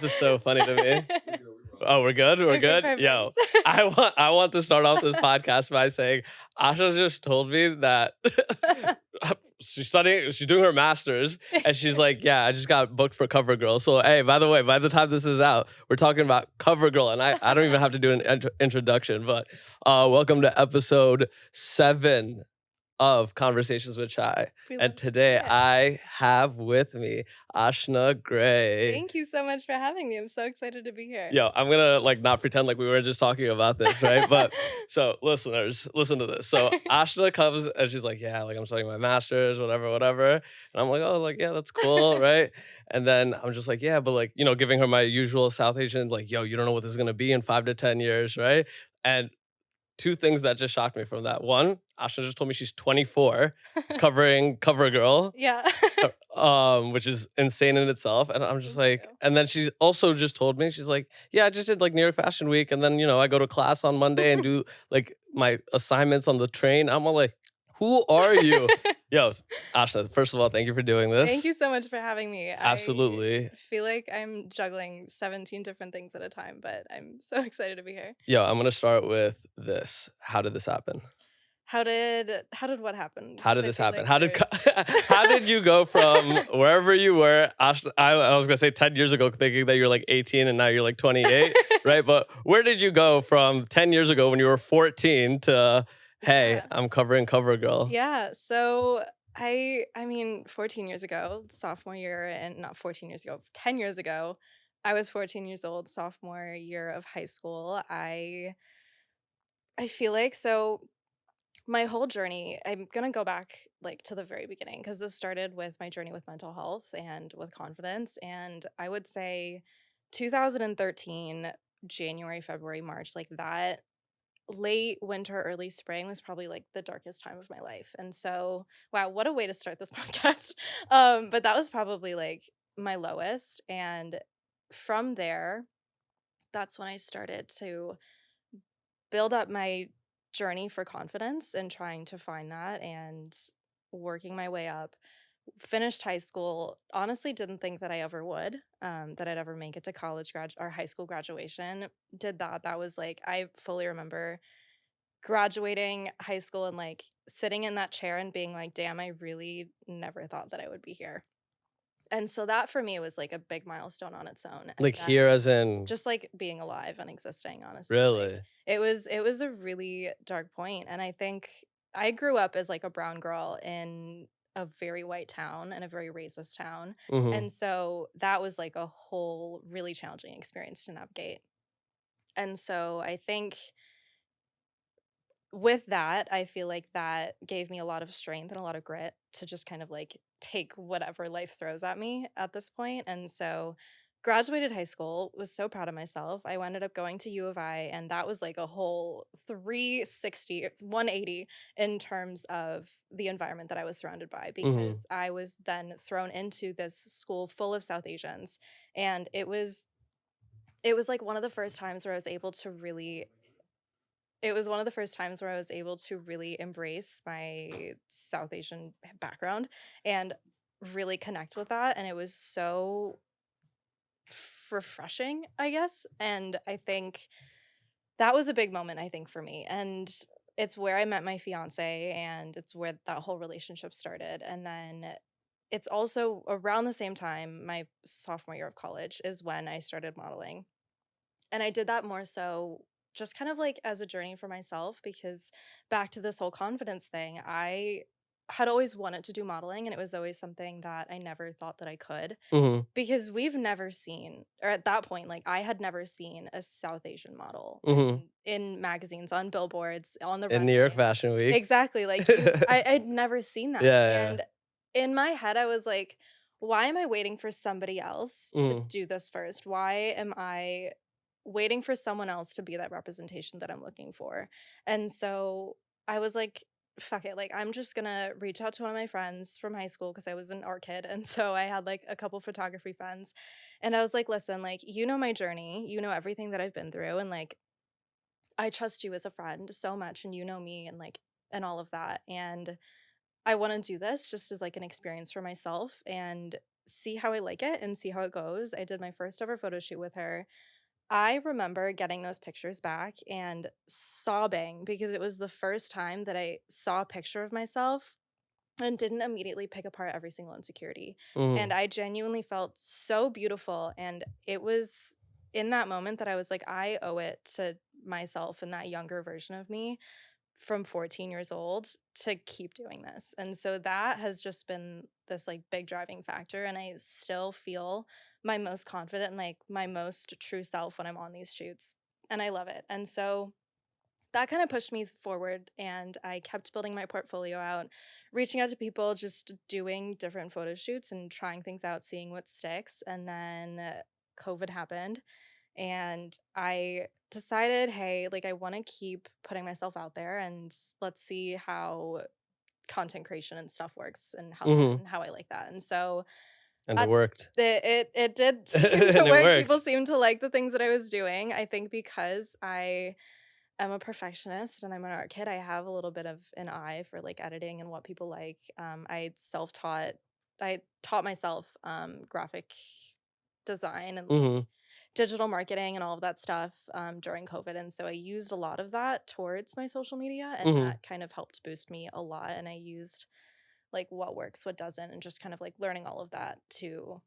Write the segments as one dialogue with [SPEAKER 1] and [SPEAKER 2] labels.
[SPEAKER 1] This is so funny to me. Oh, we're good? We're
[SPEAKER 2] Okay,
[SPEAKER 1] good?
[SPEAKER 2] perfect.
[SPEAKER 1] Yo, I want to start off this podcast by saying Asha just told me that she's doing her master's, and she's like, yeah, I just got booked for CoverGirl. So, hey, by the way, by the time this is out, we're talking about CoverGirl, and I don't even have to do an introduction, but welcome to episode 7 of Conversations with Chai. And today I have with me Ashna Gray.
[SPEAKER 2] Thank you so much for having me. I'm so excited to be here.
[SPEAKER 1] Yo, I'm gonna not pretend like we were just talking about this, right? But so listeners, listen to this. So Ashna comes and she's like, yeah, like I'm studying my master's, whatever. And I'm like, oh, like, yeah, that's cool, right? And then I'm just like, yeah, but like, giving her my usual South Asian, like, yo, you don't know what this is gonna be in 5 to 10 years, right? And two things that just shocked me from that. One, Ashna just told me she's 24, covering CoverGirl.
[SPEAKER 2] Yeah.
[SPEAKER 1] Which is insane in itself. And I'm just
[SPEAKER 2] Thank
[SPEAKER 1] like,
[SPEAKER 2] you.
[SPEAKER 1] and then she's also just told me, she's like, yeah, I just did like New York Fashion Week. And then, I go to class on Monday and do like my assignments on the train. I'm all like, who are you? Yo, Ashna, first of all, thank you for doing this.
[SPEAKER 2] Thank you so much for having me.
[SPEAKER 1] Absolutely.
[SPEAKER 2] I feel like I'm juggling 17 different things at a time, but I'm so excited to be here.
[SPEAKER 1] Yo, I'm going to start with this. How did this happen?
[SPEAKER 2] How did what happen?
[SPEAKER 1] How did this happen?
[SPEAKER 2] Like
[SPEAKER 1] How did you go from wherever you were? Ashna, I was gonna say 10 years ago, thinking that you're like 18 and now you're like 28, right? But where did you go from 10 years ago when you were 14 to hey,
[SPEAKER 2] Yeah.
[SPEAKER 1] I'm covering CoverGirl?
[SPEAKER 2] Yeah. So I mean, 14 years ago, sophomore year, and not 14 years ago, 10 years ago, I was 14 years old, sophomore year of high school. I feel like so my whole journey, I'm gonna go back like to the very beginning because this started with my journey with mental health and with confidence. And I would say 2013, January, February, March, like that late winter, early spring was probably like the darkest time of my life. And so, wow, what a way to start this podcast. But that was probably like my lowest. And from there, that's when I started to build up my journey for confidence and trying to find that and working my way up. Finished high school. Honestly, didn't think that I ever would, that I'd ever make it to college or high school graduation. Did that. That was like, I fully remember graduating high school and like sitting in that chair and being like, damn, I really never thought that I would be here. And so that for me was like a big milestone on its own.
[SPEAKER 1] Like here as in
[SPEAKER 2] Just like being alive and existing, honestly.
[SPEAKER 1] really?
[SPEAKER 2] Like, it was a really dark point. And I think I grew up as like a brown girl in a very white town and a very racist town.
[SPEAKER 1] Mhm.
[SPEAKER 2] And so that was like a whole really challenging experience to navigate. And so I think with that, I feel like that gave me a lot of strength and a lot of grit to just kind of like take whatever life throws at me at this point. And so graduated high school, was so proud of myself. I ended up going to U of I, and that was like a whole 360, it's 180 in terms of the environment that I was surrounded by, because I was then thrown into this school full of South Asians. And it was like one of the first times where I was able to really it was one of the first times where I was able to really embrace my South Asian background and really connect with that. And it was so refreshing, I guess. And I think that was a big moment, I think, for me. And it's where I met my fiance, and it's where that whole relationship started. And then it's also around the same time, my sophomore year of college, is when I started modeling. And I did that more so just kind of like as a journey for myself, because back to this whole confidence thing, I had always wanted to do modeling, and it was always something that I never thought that I could,
[SPEAKER 1] Mhm.
[SPEAKER 2] because we've never seen, or at that point, like I had never seen a South Asian model
[SPEAKER 1] Mhm.
[SPEAKER 2] in magazines, on billboards, on the
[SPEAKER 1] In New York
[SPEAKER 2] runway.
[SPEAKER 1] Fashion Week.
[SPEAKER 2] Exactly. Like I'd never seen that.
[SPEAKER 1] Yeah.
[SPEAKER 2] And in my head, I was like, why am I waiting for somebody else to
[SPEAKER 1] Mhm.
[SPEAKER 2] do this first? Why am I waiting for someone else to be that representation that I'm looking for? And so I was like, fuck it. Like, I'm just gonna reach out to one of my friends from high school, because I was an art kid. And so I had like a couple photography friends. And I was like, listen, like, you know my journey, you know everything that I've been through. And like, I trust you as a friend so much, and you know me, and like, and all of that. And I want to do this just as like an experience for myself and see how I like it and see how it goes. I did my first ever photo shoot with her. I remember getting those pictures back and sobbing because it was the first time that I saw a picture of myself and didn't immediately pick apart every single insecurity. And
[SPEAKER 1] Mhm.
[SPEAKER 2] I genuinely felt so beautiful. And it was in that moment that I was like, I owe it to myself and that younger version of me from 14 years old to keep doing this. And so that has just been this like big driving factor. And I still feel my most confident and like my most true self when I'm on these shoots. And I love it. And so that kind of pushed me forward, and I kept building my portfolio out, reaching out to people, just doing different photo shoots and trying things out, seeing what sticks. And then COVID happened, and I decided, hey, like I want to keep putting myself out there, and let's see how content creation and stuff works
[SPEAKER 1] Mhm.
[SPEAKER 2] and how I like that. And so
[SPEAKER 1] And it
[SPEAKER 2] at
[SPEAKER 1] worked.
[SPEAKER 2] it did seem to
[SPEAKER 1] And it
[SPEAKER 2] work. People
[SPEAKER 1] worked.
[SPEAKER 2] seemed to like the things that I was doing. I think because I'm a perfectionist and I'm an art kid, I have a little bit of an eye for like editing and what people like. I taught myself graphic design and like
[SPEAKER 1] Mhm.
[SPEAKER 2] digital marketing and all of that stuff during COVID. And so I used a lot of that towards my social media, and
[SPEAKER 1] Mhm.
[SPEAKER 2] that kind of helped boost me a lot. And I used like what works, what doesn't, and just kind of like learning all of that to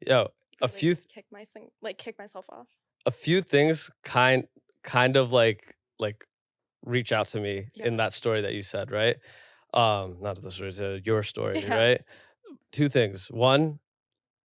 [SPEAKER 1] Yo, a
[SPEAKER 2] really
[SPEAKER 1] few
[SPEAKER 2] kick myself off.
[SPEAKER 1] a few things kind of like reach out to me in
[SPEAKER 2] Yeah.
[SPEAKER 1] that story that you said, right? Not the story, your story,
[SPEAKER 2] Yeah.
[SPEAKER 1] right? Two things. One,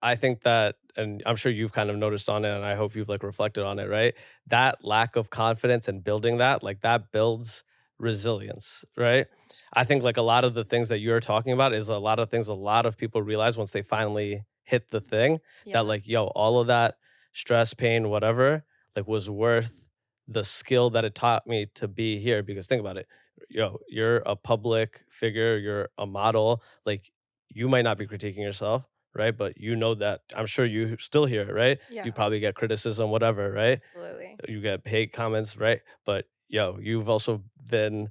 [SPEAKER 1] I think that, and I'm sure you've kind of noticed on it, and I hope you've like reflected on it, right? That lack of confidence and building that, like that builds resilience, right?
[SPEAKER 2] So much.
[SPEAKER 1] I think like a lot of the things that you're talking about is a lot of things a lot of people realize once they finally hit the thing that
[SPEAKER 2] Yeah.
[SPEAKER 1] like, yo, all of that stress, pain, whatever, like was worth the skill that it taught me to be here. Because think about it, yo, you're a public figure, you're a model, like you might not be critiquing yourself, right? But you know that I'm sure you still hear it, right? You
[SPEAKER 2] Yeah.
[SPEAKER 1] probably get criticism, whatever, right?
[SPEAKER 2] Absolutely.
[SPEAKER 1] You get hate comments, right? But yo, you've also been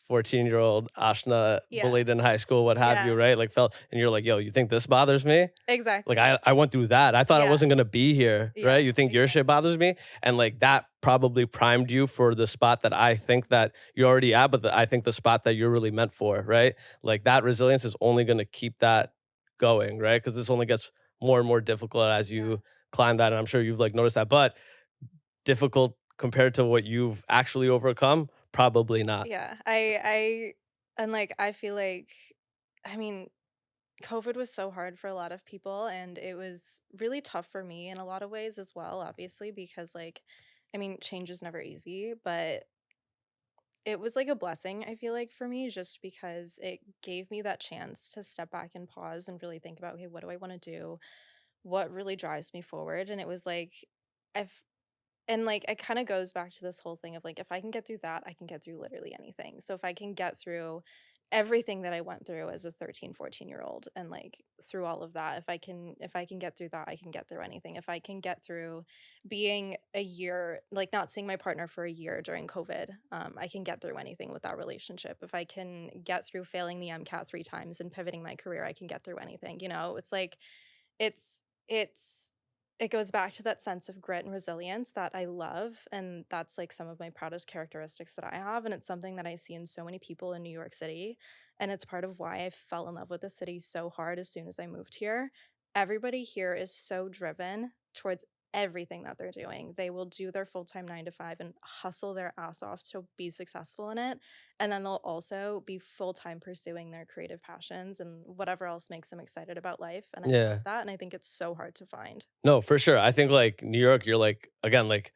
[SPEAKER 1] 14-year-old Ashna
[SPEAKER 2] Yeah.
[SPEAKER 1] bullied in high school, what have you,
[SPEAKER 2] Yeah.
[SPEAKER 1] right? Like felt, and you're like, yo, you think this bothers me? Like
[SPEAKER 2] Exactly.
[SPEAKER 1] I went through that. I thought I
[SPEAKER 2] Yeah.
[SPEAKER 1] wasn't gonna be here, right?
[SPEAKER 2] Yeah.
[SPEAKER 1] You think your shit
[SPEAKER 2] Exactly.
[SPEAKER 1] bothers me? And like that probably primed you for the spot that I think that you're already at, but I think the spot that you're really meant for, right? Like that resilience is only gonna keep that going, right? Because this only gets more and more difficult as
[SPEAKER 2] Yeah.
[SPEAKER 1] you climb that. And I'm sure you've like noticed that, but difficult compared to what you've actually overcome, probably not.
[SPEAKER 2] Yeah. I and like I feel like I mean, COVID was so hard for a lot of people, and it was really tough for me in a lot of ways as well, obviously, because like I mean, change is never easy, but it was like a blessing, I feel like, for me, just because it gave me that chance to step back and pause and really think about, okay, what do I want to do? What really drives me forward? And it was like I've and like it kind of goes back to this whole thing of like if I can get through that, I can get through literally anything. So if I can get through everything that I went through as a 13, 14-year old and like through all of that, if I can get through that, I can get through anything. If I can get through being a year like not seeing my partner for a year during COVID, I can get through anything with that relationship. If I can get through failing the MCAT 3 times and pivoting my career, I can get through anything. It's like it's it goes back to that sense of grit and resilience that I love, and that's like some of my proudest characteristics that I have, and it's something that I see in so many people in New York City, and it's part of why I fell in love with the city so hard as soon as I moved here. Everybody here is so driven towards everything that they're doing. They will do their full-time 9 to 5 and hustle their ass off to be successful in it, and then they'll also be full-time pursuing their creative passions and whatever else makes them excited about life. And I love
[SPEAKER 1] Yeah.
[SPEAKER 2] that. And I think it's so hard to find.
[SPEAKER 1] No, for sure. I think like New York, you're like again, like,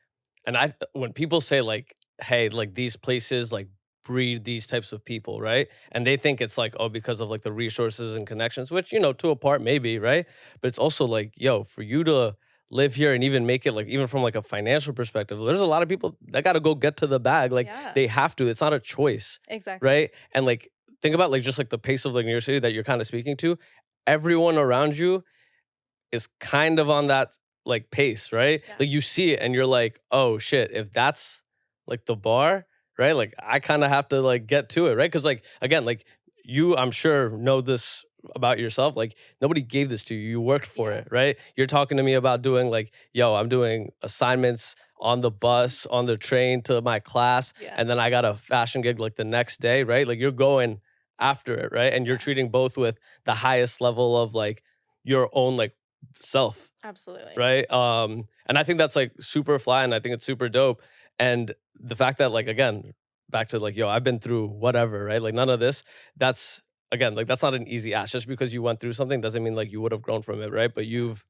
[SPEAKER 1] and I when people say like, hey, like these places like breed these types of people, right? And they think it's like, oh, because of like the resources and connections, which to a part maybe, right? But it's also like, yo, for you to live here and even make it like even from like a financial perspective, there's a lot of people that gotta go get to the bag. Like
[SPEAKER 2] Yeah,
[SPEAKER 1] they have to. It's not a choice,
[SPEAKER 2] exactly.
[SPEAKER 1] right? And like think about like just like the pace of like New York City that you're kind of speaking to. Everyone around you is kind of on that like pace, right?
[SPEAKER 2] Yeah.
[SPEAKER 1] Like you see it and you're like, oh shit, if that's like the bar, right? Like I kind of have to like get to it, right? Because like again, like you, I'm sure know this about yourself, like nobody gave this to you. You worked for
[SPEAKER 2] Yeah.
[SPEAKER 1] it, right? You're talking to me about doing like, yo, I'm doing assignments on the bus, on the train to my class,
[SPEAKER 2] Yeah.
[SPEAKER 1] and then I got a fashion gig like the next day, right? Like you're going after it, right? And you're
[SPEAKER 2] Yeah.
[SPEAKER 1] treating both with the highest level of like your own like self,
[SPEAKER 2] Absolutely.
[SPEAKER 1] right? And I think that's like super fly, and I think it's super dope. And the fact that like again, back to like, yo, I've been through whatever, right? Like none of this. That's again, like that's not an easy ask. Just because you went through something doesn't mean like you would have grown from it, right? But
[SPEAKER 2] Yeah.
[SPEAKER 1] you've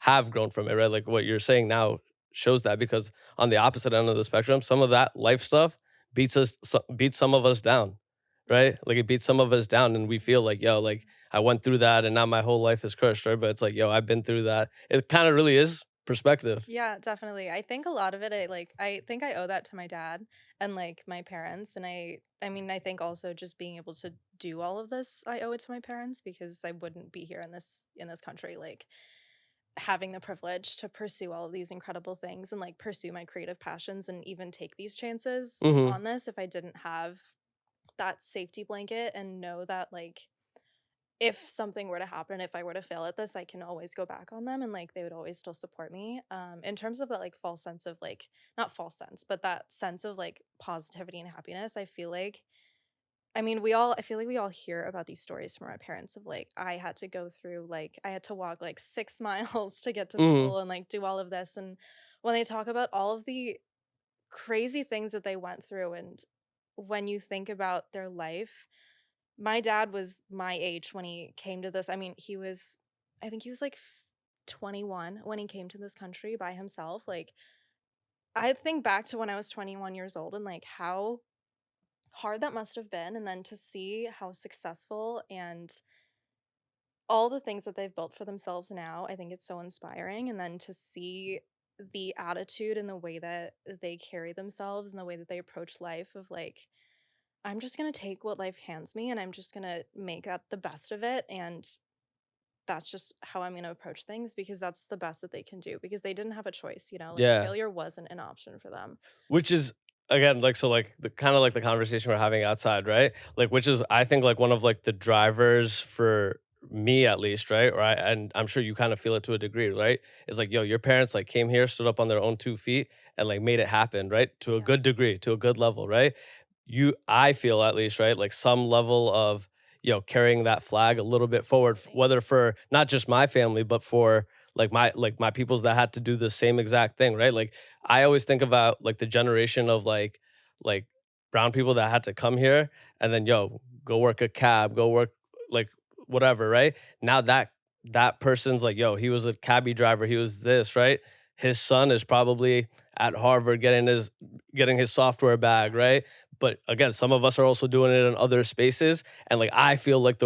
[SPEAKER 1] have grown from it, right? Like what you're saying now shows that, because on the opposite end of the spectrum, some of that life stuff beats some of us down, right? Like it beats some of us down, and we feel like, yo, like I went through that, and now my whole life is cursed, right? But it's like, yo, I've been through that. It kind of really is perspective.
[SPEAKER 2] Yeah, definitely. I think a lot of it, I think I owe that to my dad and like my parents. And I mean, I think also just being able to do all of this, I owe it to my parents because I wouldn't be here in this country, like having the privilege to pursue all of these incredible things and like pursue my creative passions and even take these chances
[SPEAKER 1] Hmm.
[SPEAKER 2] on this if I didn't have that safety blanket and know that like if something were to happen, if I were to fail at this, I can always go back on them and like they would always still support me. In terms of that like false sense of like not false sense, but that sense of like positivity and happiness, I feel like I mean, I feel like we all hear about these stories from our parents of like I had to go through like I had to walk like 6 miles to get to
[SPEAKER 1] Hmm.
[SPEAKER 2] school and like do all of this. And when they talk about all of the crazy things that they went through and when you think about their life, my dad was my age when he came to this. I mean, I think he was like 21 when he came to this country by himself. Like, I think back to when I was 21 years old and like how hard that must have been. And then to see how successful and all the things that they've built for themselves now, I think it's so inspiring. And then to see the attitude and the way that they carry themselves and the way that they approach life of like, I'm just going to take what life hands me and I'm just going to make that the best of it. And that's just how I'm going to approach things because that's the best that they can do because they didn't have a choice, you know, like
[SPEAKER 1] Yeah.
[SPEAKER 2] failure wasn't an option for them.
[SPEAKER 1] Which is again like, so like the kind of like the conversation we're having outside, right? Like which is I think like one of like the drivers for me at least, right? Or and I'm sure you kind of feel it to a degree, right? It's like, yo, your parents like came here, stood up on their own 2 feet, and like made it happen, right? To a
[SPEAKER 2] Yeah,
[SPEAKER 1] good degree, to a good level, right? I feel at least, right, like some level of, carrying that flag a little bit forward,
[SPEAKER 2] absolutely.
[SPEAKER 1] whether for not just my family but for like my peoples that had to do the same exact thing, right? Like I always think about like the generation of like brown people that had to come here, and then, yo, go work a cab, go work like whatever, right? Now that person's like, yo, he was a cabbie driver, he was this, right? His son is probably at Harvard getting his software bag,
[SPEAKER 2] Yeah,
[SPEAKER 1] right? But again, some of us are also doing it in other spaces, and like I feel like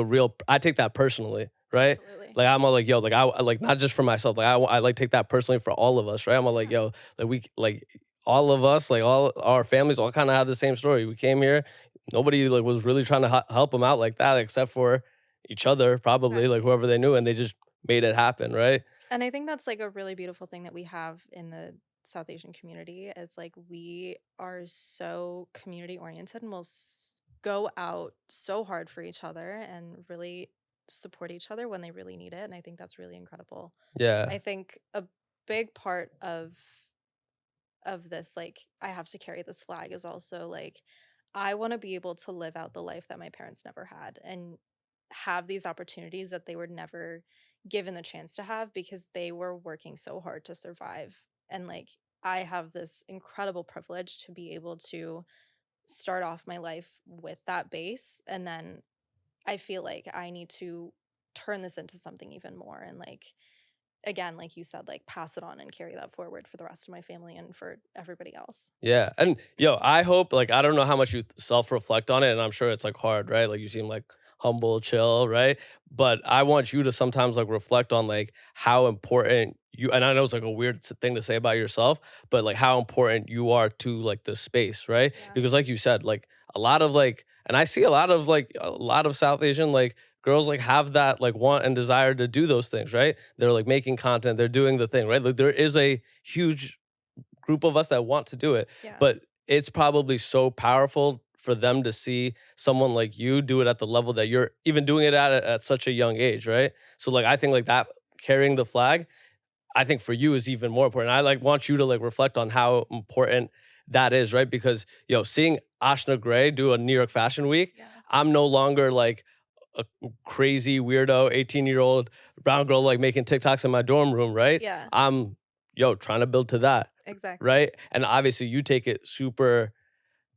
[SPEAKER 1] I take that personally, right?
[SPEAKER 2] absolutely.
[SPEAKER 1] Like I'm all like, yo, like I like not just for myself, like I like take that personally for all of us, right? I'm all like,
[SPEAKER 2] Yeah.
[SPEAKER 1] yo, like we like all of us, like all our families, all kind of have the same story. We came here, nobody like was really trying to help them out like that, except for each other, probably like
[SPEAKER 2] Exactly.
[SPEAKER 1] whoever they knew, and they just made it happen, right?
[SPEAKER 2] And I think that's like a really beautiful thing that we have in the South Asian community. It's like we are so community oriented and go out so hard for each other and really support each other when they really need it. And I think that's really incredible.
[SPEAKER 1] Yeah,
[SPEAKER 2] I think a big part of this like I have to carry this flag is also like I want to be able to live out the life that my parents never had and have these opportunities that they were never given the chance to have because they were working so hard to survive. And like I have this incredible privilege to be able to start off my life with that base and then I feel like I need to turn this into something even more and like again like you said like pass it on and carry that forward for the rest of my family and for everybody else.
[SPEAKER 1] yeah. And yo, I hope, like, I don't know how much you self reflect on it, and I'm sure it's like hard, right? Like you seem like humble, chill, right? But I want you to sometimes like reflect on like how important you, and I know it's like a weird thing to say about yourself, but like how important you are to like the space, right?
[SPEAKER 2] Yeah.
[SPEAKER 1] Because like you said, like a lot of like, and I see a lot of South Asian like girls like have that like want and desire to do those things, right? They're like making content, they're doing the thing, right? Like there is a huge group of us that want to do it,
[SPEAKER 2] Yeah.
[SPEAKER 1] but it's probably so powerful for them to see someone like you do it at the level that you're even doing it at such a young age, right? So like I think like that carrying the flag, I think for you is even more important. I like want you to like reflect on how important that is, right? Because seeing Ashna Gray do a New York Fashion Week,
[SPEAKER 2] Yeah.
[SPEAKER 1] I'm no longer like a crazy weirdo 18-year-old brown girl like making TikToks in my dorm room, right?
[SPEAKER 2] Yeah.
[SPEAKER 1] I'm trying to build to that,
[SPEAKER 2] Exactly.
[SPEAKER 1] right? And obviously you take it super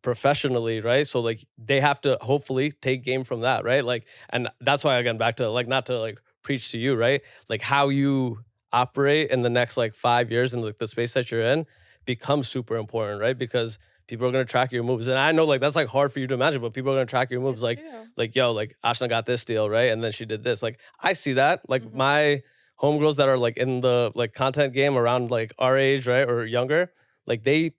[SPEAKER 1] professionally, right? So like they have to hopefully take game from that, right? Like, and that's why again back to like not to like preach to you, right? Like how you operate in the next like 5 years in like the space that you're in becomes super important, right? Because people are gonna track your moves, and I know like that's like hard for you to imagine, but people are gonna track your moves.
[SPEAKER 2] It's true.
[SPEAKER 1] Like yo, like Ashna got this deal, right? And then she did this. Like I see that. Like
[SPEAKER 2] Mhm.
[SPEAKER 1] my homegirls that are like in the like content game around like our age, right, or younger, like they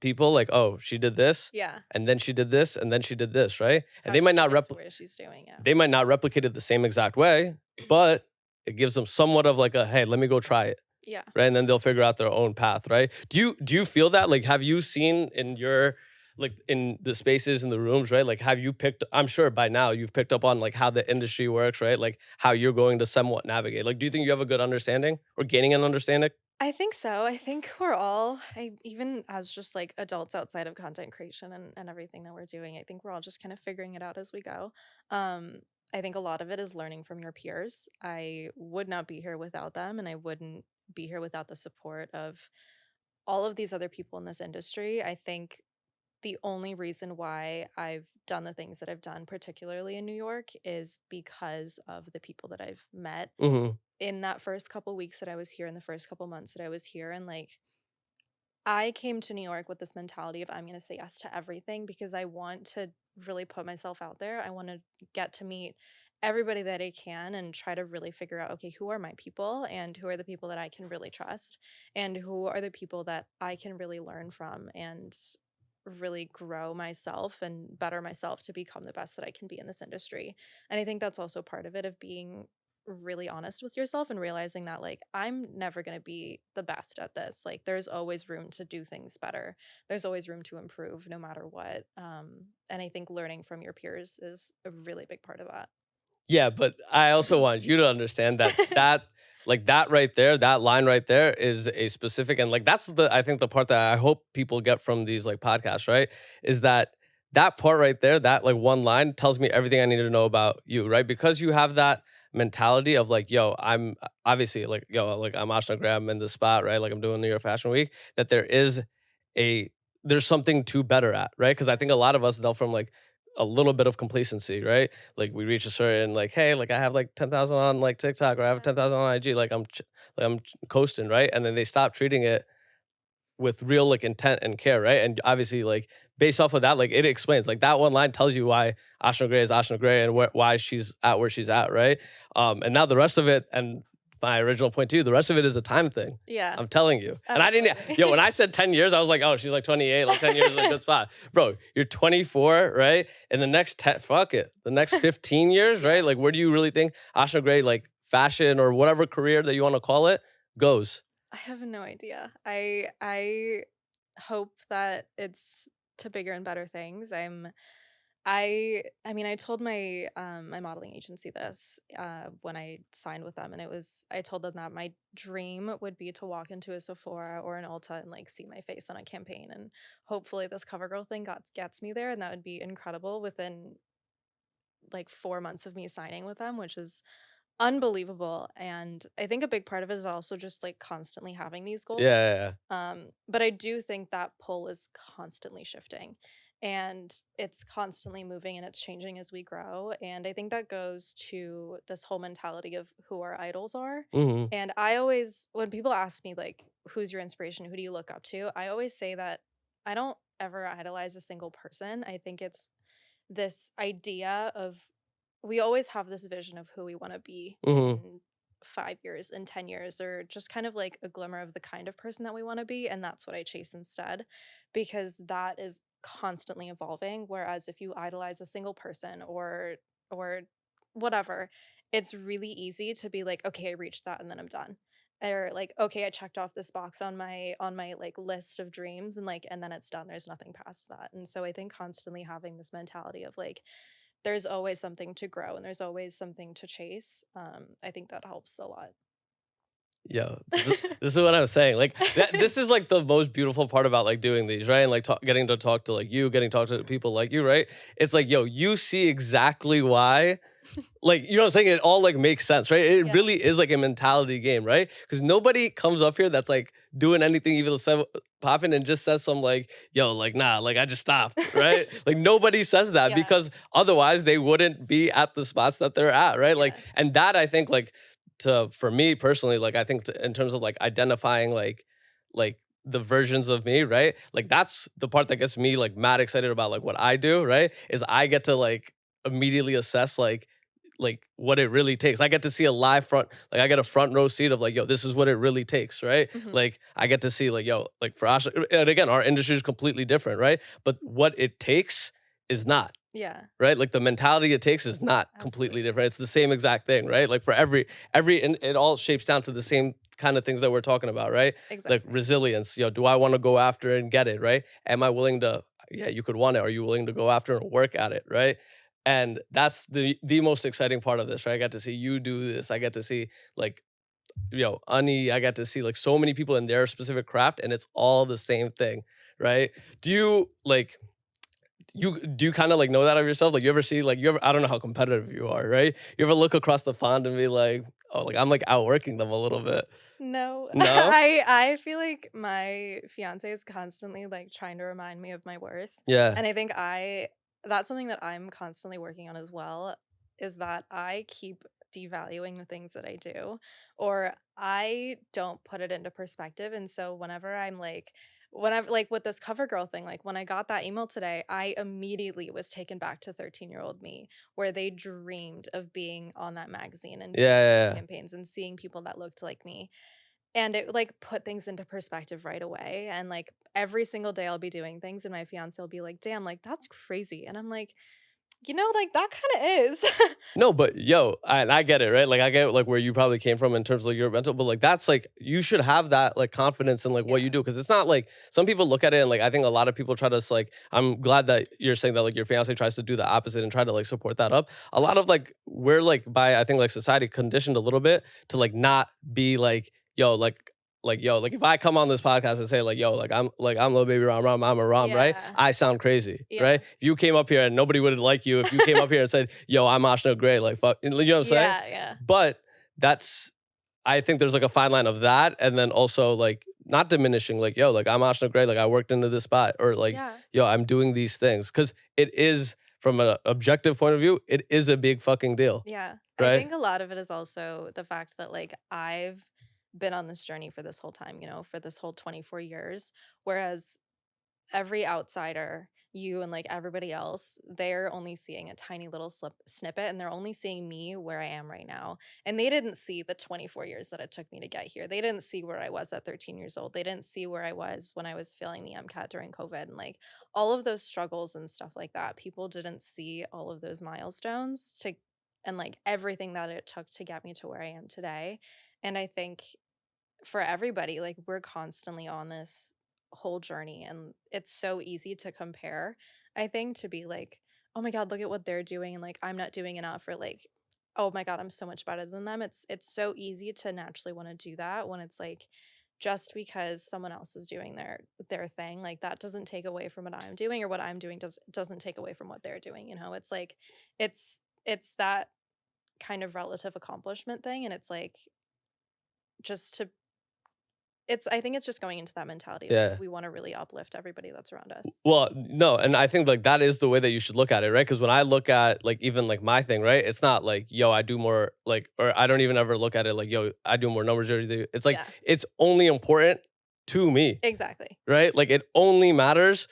[SPEAKER 1] people like, oh, she did this,
[SPEAKER 2] Yeah.
[SPEAKER 1] and then she did this, and then she did this, right? And
[SPEAKER 2] How
[SPEAKER 1] they
[SPEAKER 2] did
[SPEAKER 1] might
[SPEAKER 2] she
[SPEAKER 1] not
[SPEAKER 2] get to where she's doing? Yeah.
[SPEAKER 1] they might not replicate it the same exact way, but it gives them somewhat of like a hey, let me go try it,
[SPEAKER 2] Yeah.
[SPEAKER 1] right? And then they'll figure out their own path, right? Do you feel that? Like, have you seen in your like in the spaces in the rooms, right? Like, have you picked? I'm sure by now you've picked up on like how the industry works, right? Like how you're going to somewhat navigate. Like, do you think you have a good understanding or gaining an understanding?
[SPEAKER 2] I think so. I think we're all, even as just like adults outside of content creation and everything that we're doing, I think we're all just kind of figuring it out as we go. Um, I think a lot of it is learning from your peers. I would not be here without them, and I wouldn't be here without the support of all of these other people in this industry. I think the only reason why I've done the things that I've done, particularly in New York, is because of the people that I've met
[SPEAKER 1] Mm-hmm.
[SPEAKER 2] in that first couple weeks that I was here, in the first couple months that I was here. And like, I came to New York with this mentality of I'm going to say yes to everything because I want to really put myself out there. I want to get to meet everybody that I can and try to really figure out, okay, who are my people and who are the people that I can really trust and who are the people that I can really learn from and really grow myself and better myself to become the best that I can be in this industry. And I think that's also part of it, of being really honest with yourself and realizing that like I'm never going to be the best at this. Like there's always room to do things better. There's always room to improve no matter what. And I think learning from your peers is a really big part of that.
[SPEAKER 1] Yeah, but I also want you to understand that like that right there, that line right there is a specific and like that's the I think the part that I hope people get from these like podcasts, right? Is that that part right there, that like one line tells me everything I need to know about you, right? Because you have that mentality of like, yo, I'm obviously like, yo, like I'm Ashna Gray, I'm in the spot, right? Like I'm doing New York Fashion Week, that a there's something to better at, right? Because I think a lot of us dealt from like a little bit of complacency, right? Like we reach a certain like, hey, like I have like 10,000 on like TikTok or I have 10,000 on IG, like I'm coasting, right? And then they stop treating it with real like intent and care, right? And obviously, like based off of that, like it explains, like that one line tells you why Ashna Gray is Ashna Gray and why she's at where she's at, right? And now the rest of it, and my original point too, the rest of it is a time thing.
[SPEAKER 2] Yeah,
[SPEAKER 1] I'm telling you. And I didn't,
[SPEAKER 2] absolutely.
[SPEAKER 1] when I said 10 years, I was like, oh, she's like 28, like 10 years is a good spot. Bro, you're 24, right? In the next 10, fuck it, the next 15 years, right? Like, where do you really think Ashna Gray, like fashion or whatever career that you want to call it, goes?
[SPEAKER 2] I have no idea. I hope that it's to bigger and better things. I mean I told my my modeling agency this when I signed with them, and I told them that my dream would be to walk into a Sephora or an Ulta and like see my face on a campaign, and hopefully this CoverGirl thing gets me there, and that would be incredible within like 4 months of me signing with them, which is unbelievable. And I think a big part of it is also just like constantly having these
[SPEAKER 1] Yeah,
[SPEAKER 2] goals.
[SPEAKER 1] yeah, yeah.
[SPEAKER 2] But I do think that pull is constantly shifting and it's constantly moving and it's changing as we grow. And I think that goes to this whole mentality of who our idols are.
[SPEAKER 1] Mhm.
[SPEAKER 2] And I always, when people ask me, like, who's your inspiration? Who do you look up to? I always say that I don't ever idolize a single person. I think it's this idea of we always have this vision of who we want to be
[SPEAKER 1] Mhm.
[SPEAKER 2] in 5 years, in 10 years, or just kind of like a glimmer of the kind of person that we want to be. And that's what I chase instead, because that is constantly evolving. Whereas if you idolize a single person or whatever, it's really easy to be like, okay, I reached that and then I'm done. or like, okay, I checked off this box on my like list of dreams, and like, and then it's done. There's nothing past that. And so I think constantly having this mentality of like, there's always something to grow and there's always something to chase. I think that helps a lot.
[SPEAKER 1] Yo, this is what I'm saying. Like this is like the most beautiful part about like doing these, right? And like getting to talk to like you, getting to talk to people like you, right? It's like, yo, you see exactly why. Like, you know what I'm saying? It all like makes sense, right? It
[SPEAKER 2] Yeah.
[SPEAKER 1] really is like a mentality game, right? Because nobody comes up here that's like doing anything even popping and just says some like, yo, like, nah, like I just stopped, right? Like nobody says that
[SPEAKER 2] Yeah.
[SPEAKER 1] because otherwise they wouldn't be at the spots that they're at, right? Like,
[SPEAKER 2] Yeah.
[SPEAKER 1] and that I think like for me personally, like I think in terms of like identifying like the versions of me, right? Like that's the part that gets me like mad excited about like what I do, right? Is I get to like immediately assess like what it really takes. I get to see a live front, like I get a front row seat of like, yo, this is what it really takes, right?
[SPEAKER 2] Mhm.
[SPEAKER 1] Like I get to see like, yo, like for Ashna, and again, our industry is completely different, right? But what it takes is not.
[SPEAKER 2] Yeah.
[SPEAKER 1] Right, like the mentality it takes is not completely
[SPEAKER 2] Absolutely.
[SPEAKER 1] different. It's the same exact thing, right? Like for every, and it all shapes down to the same kind of things that we're talking about, right?
[SPEAKER 2] Exactly.
[SPEAKER 1] Like resilience. Yo, do I want to go after it and get it, right? Am I willing to? Yeah, you could want it. Are you willing to go after and work at it, right? And that's the most exciting part of this, right? I got to see you do this. I get to see like, Ani. I got to see like so many people in their specific craft, and it's all the same thing, right? Do you like? You kind of like know that of yourself? Like you ever see like I don't know how competitive you are, right? You ever look across the pond and be like, oh, like I'm like outworking them a little bit.
[SPEAKER 2] No.
[SPEAKER 1] No?
[SPEAKER 2] I feel like my fiance is constantly like trying to remind me of my worth.
[SPEAKER 1] Yeah.
[SPEAKER 2] And I think that's something that I'm constantly working on as well, is that I keep devaluing the things that I do, or I don't put it into perspective. And so whenever I'm like, whenever like with this cover girl thing, like when I got that email today, I immediately was taken back to 13-year-old me, where they dreamed of being on that magazine and being in campaigns and seeing people that looked like me. And it like put things into perspective right away. And like every single day I'll be doing things and my fiance will be like, damn, like that's crazy. And I'm like, like that kind of is.
[SPEAKER 1] No, but yo, I get it, right? Like I get like where you probably came from in terms of like, your mental, but like that's like you should have that like confidence in like what you do, because it's not like some people look at it and like I think a lot of people try to like, I'm glad that you're saying that like your fiance tries to do the opposite and try to like support that up. A lot of like we're like by I think like society conditioned a little bit to like not be like yo like yo, like if I come on this podcast and say like yo, like I'm little baby Rom, I'm a Rom, right? I sound crazy, right? If you came up here and nobody would like you, if you came up here and said yo, I'm Ashna Gray, like fuck, you know what I'm saying?
[SPEAKER 2] Yeah.
[SPEAKER 1] But that's, I think there's like a fine line of that, and then also like not diminishing like yo, like I'm Ashna Gray, like I worked into this spot, or like yo, I'm doing these things, because it is from an objective point of view, it is a big fucking deal.
[SPEAKER 2] Yeah.
[SPEAKER 1] Right?
[SPEAKER 2] I think a lot of it is also the fact that like I've been on this journey for this whole time, for this whole 24 years, whereas every outsider, you and like everybody else, they're only seeing a tiny little snippet, and they're only seeing me where I am right now. And they didn't see the 24 years that it took me to get here. They didn't see where I was at 13 years old. They didn't see where I was when I was failing the MCAT during COVID, and like all of those struggles and stuff like that. People didn't see all of those milestones and like everything that it took to get me to where I am today. And I think for everybody, like we're constantly on this whole journey, and it's so easy to compare. I think to be like, oh my god, look at what they're doing, and like I'm not doing enough, or like, oh my god, I'm so much better than them. It's so easy to naturally want to do that when it's like, just because someone else is doing their thing, like that doesn't take away from what I'm doing, or what I'm doing doesn't take away from what they're doing. It's like it's that kind of relative accomplishment thing, and it's like just to I think it's just going into that mentality. Like, we want to really uplift everybody that's around us.
[SPEAKER 1] Well, no, and I think like that is the way that you should look at it, right? Because when I look at like even like my thing, right? It's not like yo, I do more like, or I don't even ever look at it like yo, I do more numbers. It's like it's only important to me.
[SPEAKER 2] Exactly.
[SPEAKER 1] Right? Like it only matters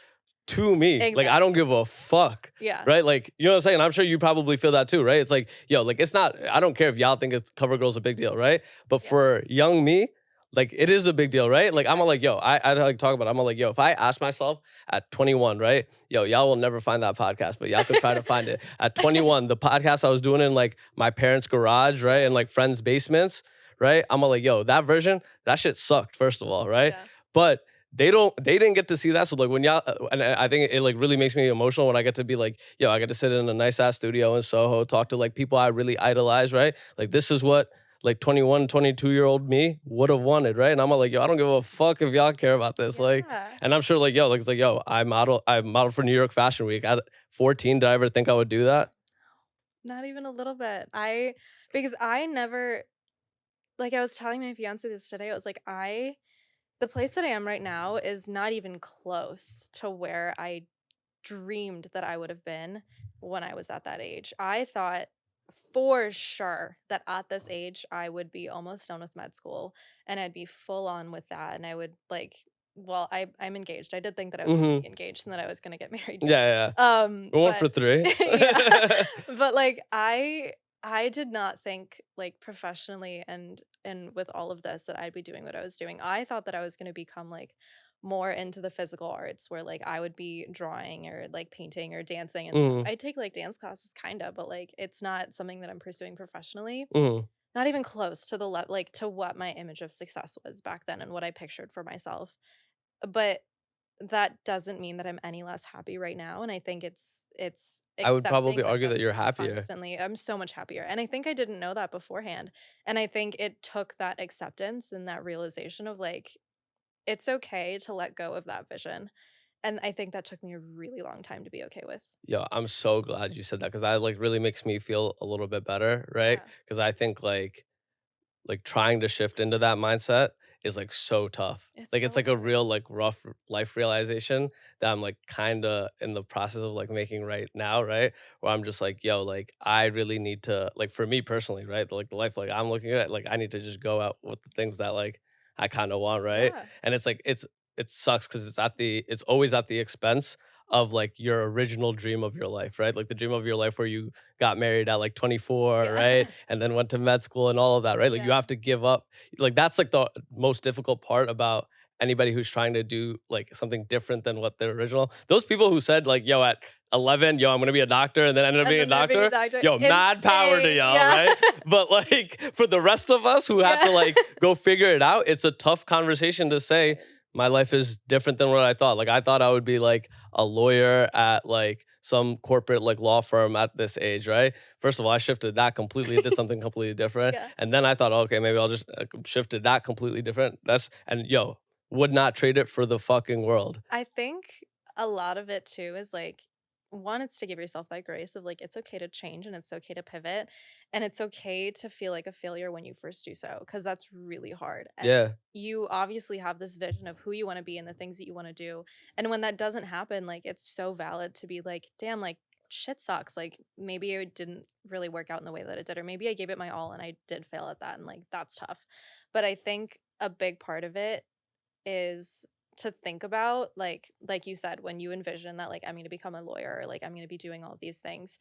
[SPEAKER 1] to me.
[SPEAKER 2] Exactly.
[SPEAKER 1] Like I don't give a fuck.
[SPEAKER 2] Yeah.
[SPEAKER 1] Right? Like, you know what I'm saying? I'm sure you probably feel that too, right? It's like, yo, like it's not, I don't care if y'all think it's cover girl's a big deal, right? But for young me, like it is a big deal, right? Like I'm like, yo, I like talk about it. I'm like, yo, if I ask myself at 21, right? Yo, y'all will never find that podcast, but y'all could try to find it. At 21, the podcast I was doing in like my parents' garage, right? And like friends' basements, right? I'm like, yo, that version, that shit sucked, first of all, right?
[SPEAKER 2] Yeah.
[SPEAKER 1] But they didn't get to see that. So like when y'all, and I think it like really makes me emotional when I get to be like, yo, I get to sit in a nice ass studio in Soho, talk to like people I really idolize, right? Like this is what like 21, 22-year-old me would have wanted, right? And I'm like, yo, I don't give a fuck if y'all care about this. Like,
[SPEAKER 2] Yeah.
[SPEAKER 1] and I'm sure like, yo, like it's like, yo, I modeled for New York Fashion Week. At 14, did I ever think I would do that?
[SPEAKER 2] Not even a little bit. Because I never, like I was telling my fiance this today, I was like, the place that I am right now is not even close to where I dreamed that I would have been when I was at that age. I thought for sure that at this age I would be almost done with med school and I'd be full on with that, and I would like, well, I'm engaged. I did think that I was gonna
[SPEAKER 1] Mm-hmm.
[SPEAKER 2] be engaged and that I was gonna get married.
[SPEAKER 1] Yeah, yeah. We went for
[SPEAKER 2] But
[SPEAKER 1] 3.
[SPEAKER 2] yeah. But like I did not think like professionally and with all of this that I'd be doing what I was doing. I thought that I was going to become like more into the physical arts where like I would be drawing or like painting or dancing and stuff.
[SPEAKER 1] Mm-hmm.
[SPEAKER 2] I take like dance classes kind of, but like it's not something that I'm pursuing professionally.
[SPEAKER 1] Mm-hmm.
[SPEAKER 2] Not even close to the like to what my image of success was back then and what I pictured for myself. But that doesn't mean that I'm any less happy right now, and I think it's
[SPEAKER 1] I would probably
[SPEAKER 2] accepting that
[SPEAKER 1] argue that
[SPEAKER 2] that's
[SPEAKER 1] you're happier.
[SPEAKER 2] constantly I'm so much happier, and I think I didn't know that beforehand, and I think it took that acceptance and that realization of, like, it's okay to let go of that vision, and I think that took me a really long time to be okay with.
[SPEAKER 1] Yo, I'm so glad you said that because that like really makes me feel a little bit better, right?
[SPEAKER 2] Yeah.
[SPEAKER 1] Because I think like trying to shift into that mindset is like so tough.
[SPEAKER 2] It's
[SPEAKER 1] Like
[SPEAKER 2] so
[SPEAKER 1] it's like a
[SPEAKER 2] hard.
[SPEAKER 1] real like rough life realization that I'm like kind of in the process of like making right now, right? Where I'm just like, yo, like I really need to like for me personally, right? Like the life like I'm looking at, like I need to just go out with the things that like I kind of want, right?
[SPEAKER 2] Yeah.
[SPEAKER 1] And it's like it sucks because it's always at the expense of like your original dream of your life, right? Like the dream of your life where you got married at like 24,
[SPEAKER 2] Yeah.
[SPEAKER 1] right? And then went to med school and all of that, right? Like you
[SPEAKER 2] Yeah.
[SPEAKER 1] have to give up. Like that's like the most difficult part about anybody who's trying to do like something different than what their original. Those people who said like, yo, at 11, yo, I'm gonna be a doctor, and then ended up
[SPEAKER 2] And
[SPEAKER 1] being a
[SPEAKER 2] then there being a
[SPEAKER 1] doctor.
[SPEAKER 2] doctor.
[SPEAKER 1] Yo, mad power to
[SPEAKER 2] Insane.
[SPEAKER 1] y'all,
[SPEAKER 2] Yeah.
[SPEAKER 1] right? But like for the rest of us who have to
[SPEAKER 2] Yeah.
[SPEAKER 1] like go figure it out, it's a tough conversation to say my life is different than what I thought. Like I thought I would be like a lawyer at like some corporate like law firm at this age, right? First of all, I shifted that completely, did something completely different.
[SPEAKER 2] Yeah.
[SPEAKER 1] And then I thought, okay, maybe I'll just shifted that completely different. And yo, would not trade it for the fucking world.
[SPEAKER 2] I think a lot of it too is like, one, it's to give yourself that grace of like it's okay to change and it's okay to pivot and it's okay to feel like a failure when you first do so, because that's really hard. And
[SPEAKER 1] Yeah.
[SPEAKER 2] you obviously have this vision of who you want to be and the things that you want to do. And when that doesn't happen, like it's so valid to be like, damn, like shit sucks. Like maybe it didn't really work out in the way that it did, or maybe I gave it my all and I did fail at that. And like that's tough. But I think a big part of it is to think about like you said, when you envision that like I'm going to become a lawyer or like I'm going to be doing all of these things,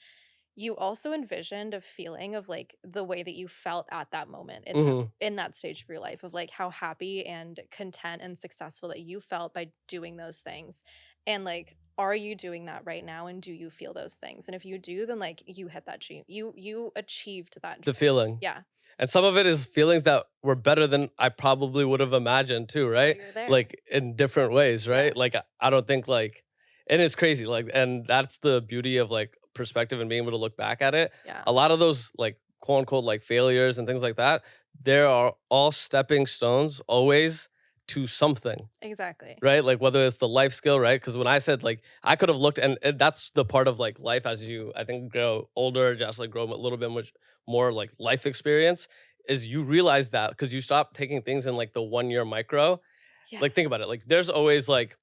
[SPEAKER 2] you also envisioned a feeling of like the way that you felt at that moment
[SPEAKER 1] Mhm.
[SPEAKER 2] in that stage of your life, of like how happy and content and successful that you felt by doing those things. And like, are you doing that right now, and do you feel those things? And if you do, then like you hit that dream, you achieved that
[SPEAKER 1] The
[SPEAKER 2] dream.
[SPEAKER 1] feeling.
[SPEAKER 2] Yeah.
[SPEAKER 1] And some of it is feelings that were better than I probably would have imagined too,
[SPEAKER 2] So
[SPEAKER 1] right?
[SPEAKER 2] you're there.
[SPEAKER 1] Like in different ways, right?
[SPEAKER 2] Yeah.
[SPEAKER 1] Like I don't think like, and it's crazy. Like, and that's the beauty of like perspective and being able to look back at it.
[SPEAKER 2] Yeah.
[SPEAKER 1] A lot of those like quote unquote like failures and things like that, there are all stepping stones always to something,
[SPEAKER 2] Exactly.
[SPEAKER 1] right? Like whether it's the life skill, right? Because when I said like I could have looked, and that's the part of like life as you I think grow older, just like grow a little bit much more like life experience, is you realize that because you stop taking things in like the 1 year micro.
[SPEAKER 2] Yeah.
[SPEAKER 1] Like think about it. Like there's always like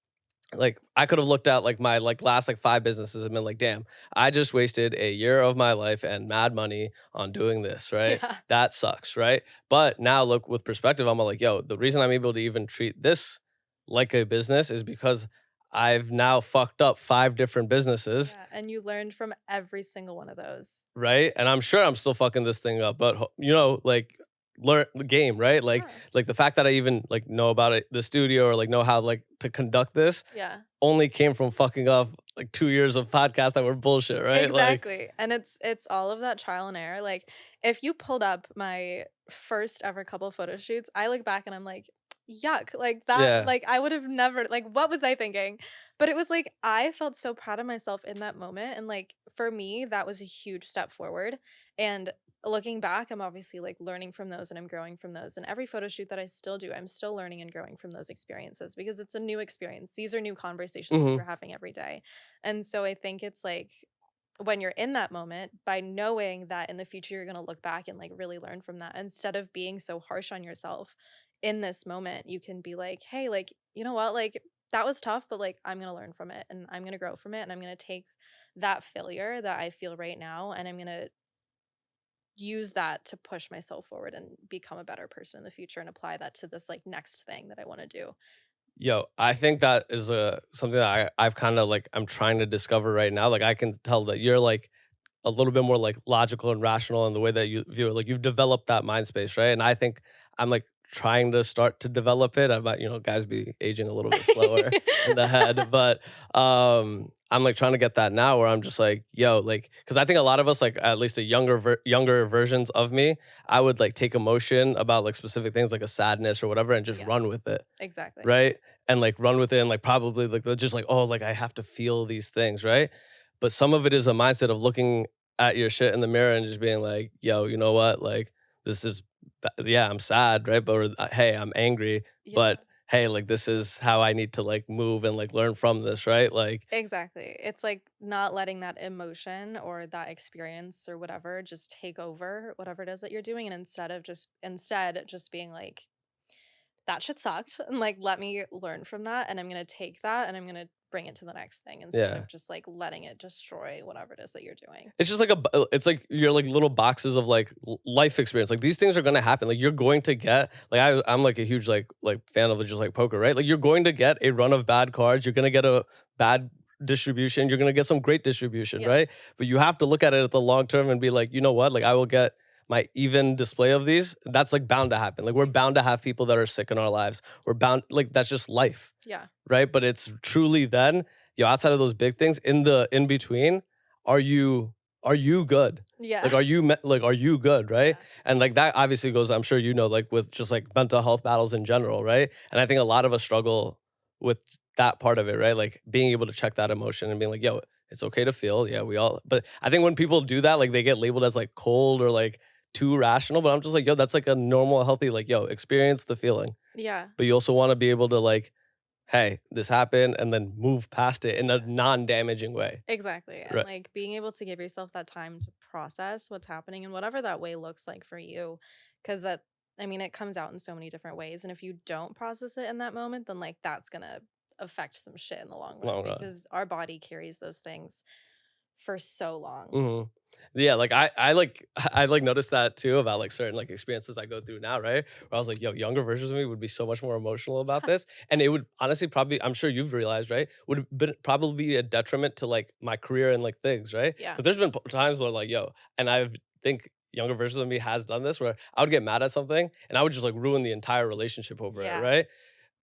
[SPEAKER 1] I could have looked at like my like last like 5 businesses and been like, damn, I just wasted a year of my life and mad money on doing this, right?
[SPEAKER 2] Yeah.
[SPEAKER 1] That sucks, right? But now look with perspective, I'm like, yo, the reason I'm able to even treat this like a business is because I've now fucked up 5 different businesses,
[SPEAKER 2] Yeah, and you learned from every single one of those.
[SPEAKER 1] right? And I'm sure I'm still fucking this thing up, but like learn the game, right? Like
[SPEAKER 2] Yeah.
[SPEAKER 1] like the fact that I even like know about it, the studio, or like know how like to conduct this
[SPEAKER 2] Yeah.
[SPEAKER 1] only came from fucking up like 2 years of podcasts that were bullshit, right? Like
[SPEAKER 2] Exactly. And it's all of that trial and error. Like if you pulled up my first ever couple photo shoots, I look back and I'm like, yuck, like that,
[SPEAKER 1] Yeah.
[SPEAKER 2] like I would have never, like, what was I thinking? But it was like, I felt so proud of myself in that moment. And like, for me, that was a huge step forward. And looking back, I'm obviously like learning from those and I'm growing from those. And every photo shoot that I still do, I'm still learning and growing from those experiences because it's a new experience. These are new conversations that
[SPEAKER 1] Hmm.
[SPEAKER 2] we're having every day. And so I think it's like, when you're in that moment, by knowing that in the future you're going to look back and like really learn from that, instead of being so harsh on yourself in this moment, you can be like, hey, like, you know what, like that was tough, but like I'm going to learn from it and I'm going to grow from it, and I'm going to take that failure that I feel right now and I'm going to use that to push myself forward and become a better person in the future and apply that to this like next thing that I want to do.
[SPEAKER 1] Yo, I think that is something that I've kind of like I'm trying to discover right now. Like I can tell that you're like a little bit more like logical and rational in the way that you view it. Like you've developed that mind space, right? And I think I'm like trying to start to develop it. I might, guys be aging a little bit slower in the head, but I'm like trying to get that now where I'm just like, yo, like, because I think a lot of us, like at least a younger versions of me, I would like take emotion about like specific things like a sadness or whatever and just
[SPEAKER 2] Yeah,
[SPEAKER 1] run with it,
[SPEAKER 2] exactly.
[SPEAKER 1] right? And like run with it and like probably like they're just like, oh, like I have to feel these things, right? But some of it is a mindset of looking at your shit in the mirror and just being like, yo, you know what? Like this is yeah, I'm sad, right? But hey, I'm angry,
[SPEAKER 2] Yeah.
[SPEAKER 1] but hey, like this is how I need to like move and like learn from this, right? Like
[SPEAKER 2] Exactly. It's like not letting that emotion or that experience or whatever just take over whatever it is that you're doing. And instead just being like, that shit sucked. And like, let me learn from that. And I'm gonna take that and I'm gonna bring it to the next thing instead
[SPEAKER 1] yeah.
[SPEAKER 2] of just like letting it destroy whatever it is that you're doing.
[SPEAKER 1] It's just like it's like you're like little boxes of like life experience. Like these things are gonna happen. Like you're going to get like I'm like a huge like fan of just like poker, right? Like you're going to get a run of bad cards. You're gonna get a bad distribution. You're gonna get some great distribution,
[SPEAKER 2] Yeah.
[SPEAKER 1] right? But you have to look at it at the long term and be like, you know what? Like I will get my even display of these. That's like bound to happen. Like we're bound to have people that are sick in our lives. We're bound like that's just life,
[SPEAKER 2] Yeah.
[SPEAKER 1] right? But it's truly then, outside of those big things, in the in between, are you are you good? Like,
[SPEAKER 2] Yeah.
[SPEAKER 1] are you good, right?
[SPEAKER 2] Yeah.
[SPEAKER 1] And like that obviously goes, I'm sure like with just like mental health battles in general, right? And I think a lot of us struggle with that part of it, right? Like being able to check that emotion and being like, yo, it's okay to feel. Yeah, we all. But I think when people do that, like they get labeled as like cold or like too rational. But I'm just like, yo, that's like a normal, healthy, like, yo, experience the feeling.
[SPEAKER 2] Yeah.
[SPEAKER 1] But you also want to be able to like, hey, this happened, and then move past it in a non-damaging way,
[SPEAKER 2] Exactly. And
[SPEAKER 1] right?
[SPEAKER 2] like being able to give yourself that time to process what's happening and whatever that way looks like for you. Cause that, I mean, it comes out in so many different ways. And if you don't process it in that moment, then like that's going to affect some shit in the long run
[SPEAKER 1] Long run.
[SPEAKER 2] because our body carries those things for so long.
[SPEAKER 1] Mhm. Yeah, like I like I like noticed that too about like certain like experiences I go through now, right? Where I was like, yo, younger versions of me would be so much more emotional about this, and it would honestly probably, I'm sure you've realized, right? Would have been probably be a detriment to like my career and like things, right?
[SPEAKER 2] Yeah.
[SPEAKER 1] Because there's been times where like, yo, and I think younger versions of me has done this where I would get mad at something and I would just like ruin the entire relationship over it,
[SPEAKER 2] Yeah.
[SPEAKER 1] right?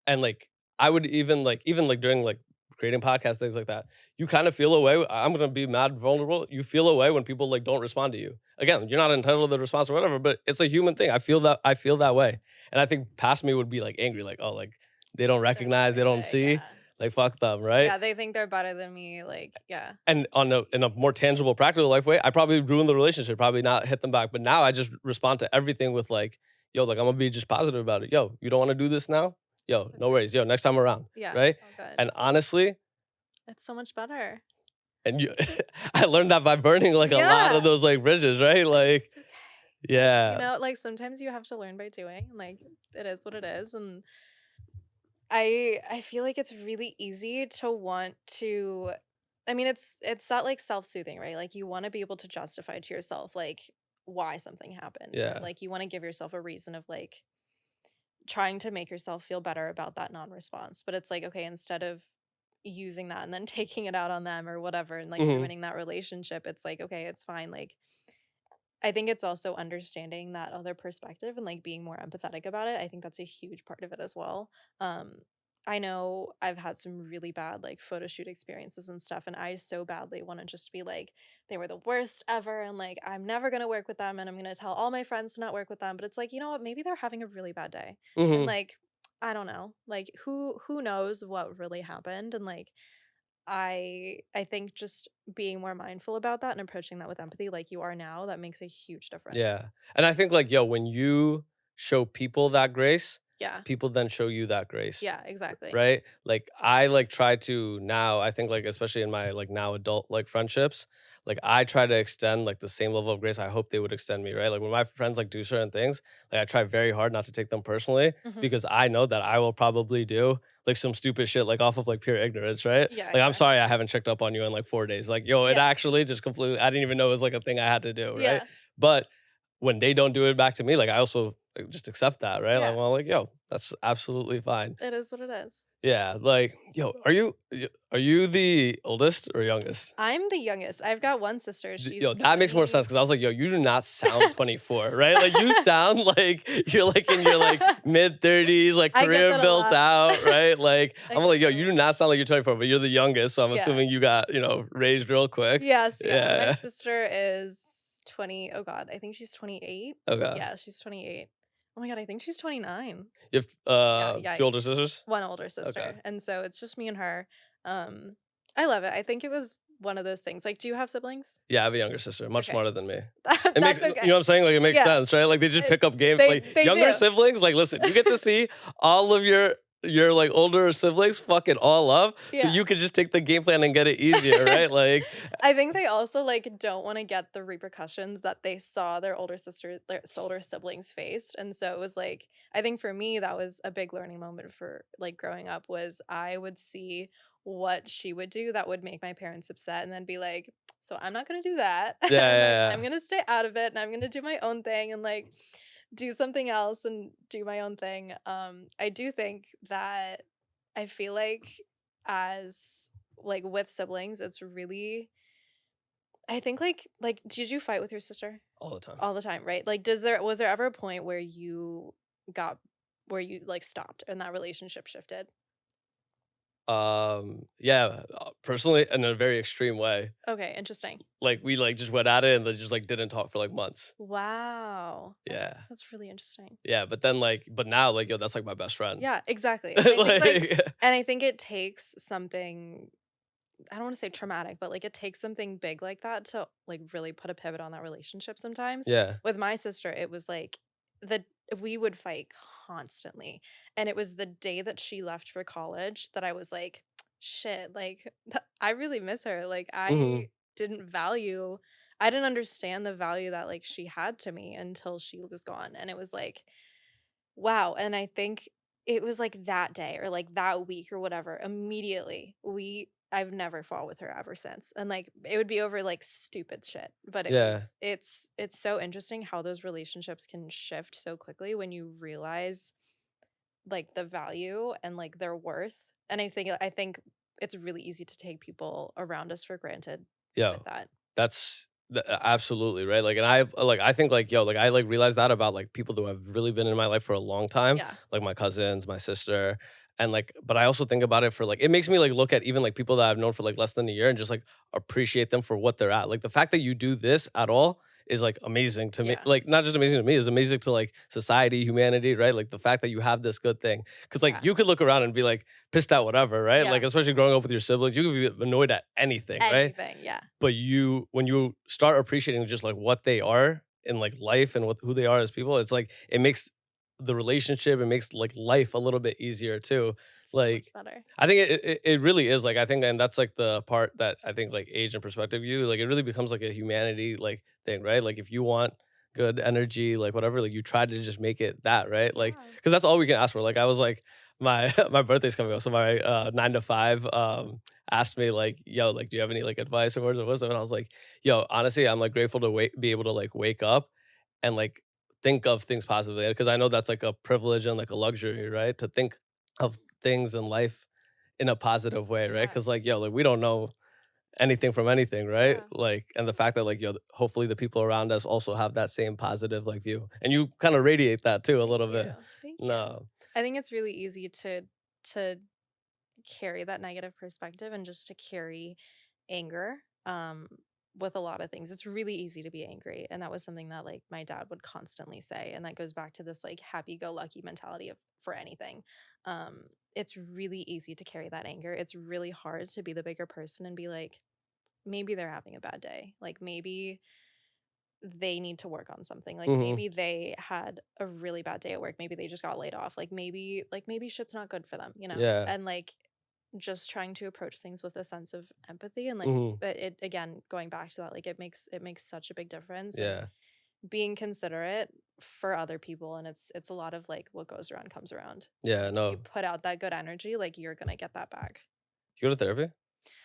[SPEAKER 1] And like I would even like during like creating podcasts, things like that, you kind of feel a way. I'm gonna be mad vulnerable. You feel a way when people like don't respond to you. Again, you're not entitled to the response or whatever, but it's a human thing. I feel that way. And I think past me would be like angry, like, oh, like they don't
[SPEAKER 2] They're not
[SPEAKER 1] recognize, they
[SPEAKER 2] getting
[SPEAKER 1] don't
[SPEAKER 2] it.
[SPEAKER 1] see,
[SPEAKER 2] Yeah.
[SPEAKER 1] like fuck them, right?
[SPEAKER 2] Yeah. They think they're better than me. Like, yeah.
[SPEAKER 1] And on in a more tangible, practical life way, I probably ruined the relationship, probably not hit them back. But now I just respond to everything with like, yo, like I'm gonna be just positive about it. Yo, you don't want to do this now? Yo,
[SPEAKER 2] It's
[SPEAKER 1] no
[SPEAKER 2] okay.
[SPEAKER 1] worries. Yo, next time around,
[SPEAKER 2] Yeah.
[SPEAKER 1] right?
[SPEAKER 2] All good.
[SPEAKER 1] And honestly,
[SPEAKER 2] It's so much better.
[SPEAKER 1] and you, I learned that by burning like a lot of
[SPEAKER 2] Yeah.
[SPEAKER 1] those like bridges, right? Like,
[SPEAKER 2] It's okay. You
[SPEAKER 1] yeah,
[SPEAKER 2] know, like sometimes you have to learn by doing. Like it is what it is. And I feel like it's really easy to want to, I mean it's that like self-soothing, right? Like you want to be able to justify to yourself like why something happened, or
[SPEAKER 1] yeah.
[SPEAKER 2] like you want to give yourself a reason of like trying to make yourself feel better about that non-response. But it's like, okay, instead of using that and then taking it out on them or whatever and like
[SPEAKER 1] Hmm.
[SPEAKER 2] ruining that relationship, it's like, okay, it's fine. Like I think it's also understanding that other perspective and like being more empathetic about it. I think that's a huge part of it as well. Um I know I've had some really bad like photo shoot experiences and stuff, and I so badly want to just be like, they were the worst ever, and like I'm never gonna work with them, and I'm gonna tell all my friends to not work with them. But it's like, you know what? Maybe they're having a really bad day, and
[SPEAKER 1] Hmm.
[SPEAKER 2] like I don't know, like who knows what really happened, and like I think just being more mindful about that and approaching that with empathy, like you are now, that makes a huge difference.
[SPEAKER 1] Yeah. And I think like, yo, when you show people that grace,
[SPEAKER 2] Yeah,
[SPEAKER 1] people then show you that grace.
[SPEAKER 2] yeah, exactly.
[SPEAKER 1] Right? Like I like try to now, I think like especially in my like now adult like friendships, like I try to extend like the same level of grace I hope they would extend me, right? Like when my friends like do certain things, like I try very hard not to take them personally
[SPEAKER 2] Hmm.
[SPEAKER 1] because I know that I will probably do like some stupid shit like off of like pure ignorance, right?
[SPEAKER 2] Yeah,
[SPEAKER 1] Like I'm
[SPEAKER 2] exactly.
[SPEAKER 1] sorry I haven't checked up on you in like 4 days. Like, yo, it
[SPEAKER 2] Yeah,
[SPEAKER 1] actually just completely I didn't even know it was like a thing I had to do, right?
[SPEAKER 2] yeah,
[SPEAKER 1] But when they don't do it back to me, like I also like, just accept that, right? Like,
[SPEAKER 2] yeah.
[SPEAKER 1] well, like, yo, that's absolutely fine.
[SPEAKER 2] It is what it is.
[SPEAKER 1] Yeah, like, yo, are you the oldest or youngest?
[SPEAKER 2] I'm the youngest. I've got one sister.
[SPEAKER 1] Yo,
[SPEAKER 2] She's
[SPEAKER 1] that makes more sense
[SPEAKER 2] 20.
[SPEAKER 1] because I was like, yo, you do not sound 24, right? Like you sound like you're like in your like mid 30s, like
[SPEAKER 2] I get
[SPEAKER 1] career
[SPEAKER 2] that a
[SPEAKER 1] built
[SPEAKER 2] lot.
[SPEAKER 1] out, right? Like
[SPEAKER 2] I
[SPEAKER 1] I'm
[SPEAKER 2] get
[SPEAKER 1] like, yo,
[SPEAKER 2] that a
[SPEAKER 1] you do
[SPEAKER 2] lot.
[SPEAKER 1] not sound like you're 24, but you're the youngest, so I'm
[SPEAKER 2] Yeah.
[SPEAKER 1] assuming you got, raised real quick.
[SPEAKER 2] Yes, yeah. My
[SPEAKER 1] Yeah.
[SPEAKER 2] sister is 20. Oh God, I think she's 28.
[SPEAKER 1] Okay.
[SPEAKER 2] Yeah, she's 28. Oh my God, I think she's 29.
[SPEAKER 1] You have
[SPEAKER 2] Yeah,
[SPEAKER 1] two
[SPEAKER 2] yikes.
[SPEAKER 1] older sisters?
[SPEAKER 2] One older
[SPEAKER 1] Okay.
[SPEAKER 2] sister. And so it's just me and her. Um, I love it. I think it was one of those things. Like, do you have siblings?
[SPEAKER 1] Yeah, I have a younger sister, much
[SPEAKER 2] Okay.
[SPEAKER 1] smarter than me. It makes
[SPEAKER 2] That's
[SPEAKER 1] you know
[SPEAKER 2] okay.
[SPEAKER 1] what I'm saying? Like, it makes
[SPEAKER 2] Yeah,
[SPEAKER 1] sense, right? Like, they just pick up game like,
[SPEAKER 2] they
[SPEAKER 1] younger
[SPEAKER 2] do.
[SPEAKER 1] siblings, like, listen, you get to see all of your, like, older siblings fuck it all up, so
[SPEAKER 2] Yeah.
[SPEAKER 1] you could just take the game plan and get it easier, right? Like
[SPEAKER 2] I think they also like don't want to get the repercussions that they saw their older siblings faced. And so it was like, I think for me that was a big learning moment for like growing up was I would see what she would do that would make my parents upset and then be like, so I'm not going to do that.
[SPEAKER 1] yeah,
[SPEAKER 2] And
[SPEAKER 1] yeah,
[SPEAKER 2] I'm
[SPEAKER 1] yeah.
[SPEAKER 2] going to stay out of it and I'm going to do my own thing and like do something else and do my own thing. I do think that I feel like as like with siblings, it's really I think like did you fight with your sister
[SPEAKER 1] All the time.
[SPEAKER 2] all the time, right? Like does there was there ever a point where got where you like stopped and that relationship shifted?
[SPEAKER 1] Yeah, personally, in a very extreme way.
[SPEAKER 2] Okay, interesting.
[SPEAKER 1] Like, we, like, just went at it and then just, like, didn't talk for, like, months.
[SPEAKER 2] Wow.
[SPEAKER 1] Yeah.
[SPEAKER 2] That's really interesting.
[SPEAKER 1] Yeah, but then, like but now, like, yo, that's, like, my best friend.
[SPEAKER 2] Yeah, exactly. And I think like
[SPEAKER 1] Like
[SPEAKER 2] and I think it takes something I don't want to say traumatic, but like it takes something big like that to like really put a pivot on that relationship sometimes.
[SPEAKER 1] yeah.
[SPEAKER 2] With my sister, it was like the we would fight constantly. And it was the day that she left for college that I was like, shit, like I really miss her. Like
[SPEAKER 1] Mhm.
[SPEAKER 2] I didn't understand the value that like she had to me until she was gone. And it was like, wow, and I think it was, like, that day or, like, that week or whatever, immediately, I've never fought with her ever since, and, like, it would be over, like, stupid shit, but
[SPEAKER 1] Yeah.
[SPEAKER 2] it's so interesting how those relationships can shift so quickly when you realize, like, the value and, like, their worth, and I think it's really easy to take people around us for granted with
[SPEAKER 1] Yo,
[SPEAKER 2] that.
[SPEAKER 1] absolutely, right? Like, and I think, like, yo, like, I, like, realized that about, like, people who have really been in my life for a long time,
[SPEAKER 2] Yeah,
[SPEAKER 1] like my cousins, my sister, and, like but I also think about it for, like it makes me, like, look at even, like, people that I've known for, like, less than a year and just, like, appreciate them for what they're at. Like, the fact that you do this at all is, like, amazing to me.
[SPEAKER 2] yeah,
[SPEAKER 1] Like, not just amazing to me, it's amazing to, like, society, humanity, right? Like, the fact that you have this good thing. Because like,
[SPEAKER 2] yeah,
[SPEAKER 1] you could look around and be, like, pissed at whatever, right?
[SPEAKER 2] yeah,
[SPEAKER 1] Like, especially growing up with your siblings, you could be annoyed at anything, right?
[SPEAKER 2] anything, yeah,
[SPEAKER 1] But when you start appreciating just like what they are in like life and who they are as people, it's like it makes the relationship, it makes like life a little bit easier too.
[SPEAKER 2] so much
[SPEAKER 1] Like
[SPEAKER 2] better.
[SPEAKER 1] I think it really is like I think and that's like the part that I think like age and perspective you like it really becomes like a humanity like thing, right? Like if you want good energy, like whatever, like you try to just make it that, right? Like
[SPEAKER 2] Yeah.
[SPEAKER 1] because that's all we can ask for. Like I was like my my birthday's coming up, so my 9 to 5 asked me like, "Yo, like, do you have any like advice or words of wisdom?" And I was like, "Yo, honestly, I'm like grateful to be able to like wake up and like think of things positively because I know that's like a privilege and like a luxury, right? To think of things in life in a positive way, right?
[SPEAKER 2] Yeah.
[SPEAKER 1] Because like, yo, like we don't know anything from anything, right?
[SPEAKER 2] Yeah.
[SPEAKER 1] Like, and the fact that like, yo, hopefully the people around us also have that same positive like view, and you kind of radiate that too a
[SPEAKER 2] Thank
[SPEAKER 1] little
[SPEAKER 2] you.
[SPEAKER 1] bit.
[SPEAKER 2] Thank you.
[SPEAKER 1] No,
[SPEAKER 2] I think it's really easy to carry that negative perspective and just to carry anger with a lot of things. It's really easy to be angry, and that was something that like my dad would constantly say, and that goes back to this like happy-go-lucky mentality of for anything. It's really easy to carry that anger. It's really hard to be the bigger person and be like, maybe they're having a bad day, like maybe they need to work on something, like
[SPEAKER 1] Hmm.
[SPEAKER 2] maybe they had a really bad day at work, maybe they just got laid off, like maybe shit's not good for them,
[SPEAKER 1] Yeah.
[SPEAKER 2] and like just trying to approach things with a sense of empathy, and like
[SPEAKER 1] Hmm.
[SPEAKER 2] that, it again going back to that, like it makes such a big difference, and
[SPEAKER 1] Yeah.
[SPEAKER 2] being considerate for other people, and it's a lot of like what goes around comes around.
[SPEAKER 1] Yeah.
[SPEAKER 2] Like if you
[SPEAKER 1] No.
[SPEAKER 2] put out that good energy, like you're gonna get that back.
[SPEAKER 1] You go to therapy?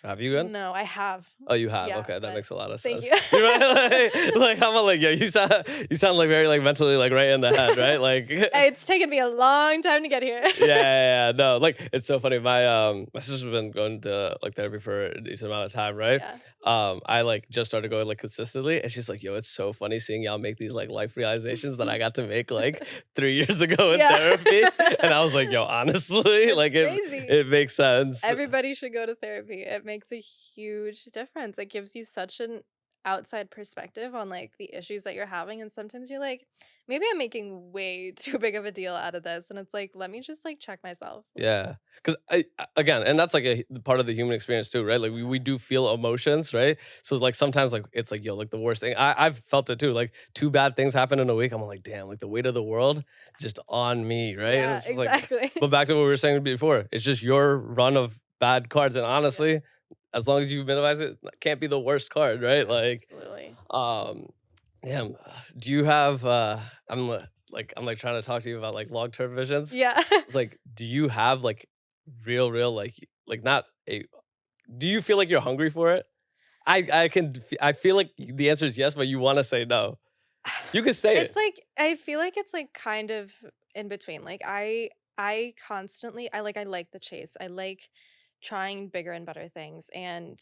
[SPEAKER 1] Have you gone?
[SPEAKER 2] No, I have.
[SPEAKER 1] Oh, you have?
[SPEAKER 2] Yeah,
[SPEAKER 1] Okay, that
[SPEAKER 2] but
[SPEAKER 1] makes a lot of
[SPEAKER 2] thank
[SPEAKER 1] sense.
[SPEAKER 2] you.
[SPEAKER 1] You're right. Like I'm like, yo, you sound like very like mentally like right in the head, right? Like
[SPEAKER 2] It's taken me a long time to get here.
[SPEAKER 1] yeah, no, like it's so funny. My sister's been going to like therapy for a decent amount of time, right?
[SPEAKER 2] Yeah.
[SPEAKER 1] I like just started going like consistently, and she's like, "Yo, it's so funny seeing y'all make these like life realizations that I got to make like 3 years ago in
[SPEAKER 2] Yeah.
[SPEAKER 1] therapy." And I was like, "Yo, honestly,
[SPEAKER 2] It's
[SPEAKER 1] like
[SPEAKER 2] crazy.
[SPEAKER 1] it makes sense."
[SPEAKER 2] Everybody should go to therapy. It makes a huge difference. It gives you such an outside perspective on like the issues that you're having, and sometimes you're like, maybe I'm making way too big of a deal out of this, and it's like, let me just like check myself.
[SPEAKER 1] Yeah, because again, and that's like a part of the human experience too, right? Like we do feel emotions, right? So like sometimes like it's like yo, like the worst thing. I've felt it too. Like two bad things happen in a week. I'm like, damn, like the weight of the world just on me, right? And
[SPEAKER 2] Yeah,
[SPEAKER 1] it's just like,
[SPEAKER 2] exactly.
[SPEAKER 1] but back to what we were saying before, it's just your run of bad cards, and
[SPEAKER 2] Yeah,
[SPEAKER 1] honestly, as long as you minimize it, it can't be the worst card, right? Like,
[SPEAKER 2] absolutely.
[SPEAKER 1] um, damn, do you have? I'm like trying to talk to you about like long term visions.
[SPEAKER 2] Yeah.
[SPEAKER 1] It's like, do you have like real like not a do you feel like you're hungry for it? I feel like the answer is yes, but you want to say no. You can say
[SPEAKER 2] It's
[SPEAKER 1] it.
[SPEAKER 2] like I feel like it's like kind of in between. Like I constantly I like the chase. I like trying bigger and better things. And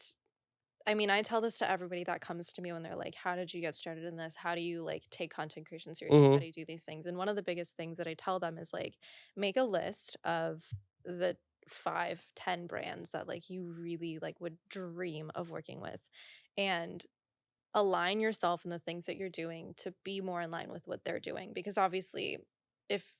[SPEAKER 2] I mean, I tell this to everybody that comes to me when they're like, how did you get started in this? How do you like take content creation seriously? How
[SPEAKER 1] Mhm.
[SPEAKER 2] do you do these things? And one of the biggest things that I tell them is like make a list of the 5, 10 brands that like you really like would dream of working with, and align yourself and the things that you're doing to be more in line with what they're doing, because obviously if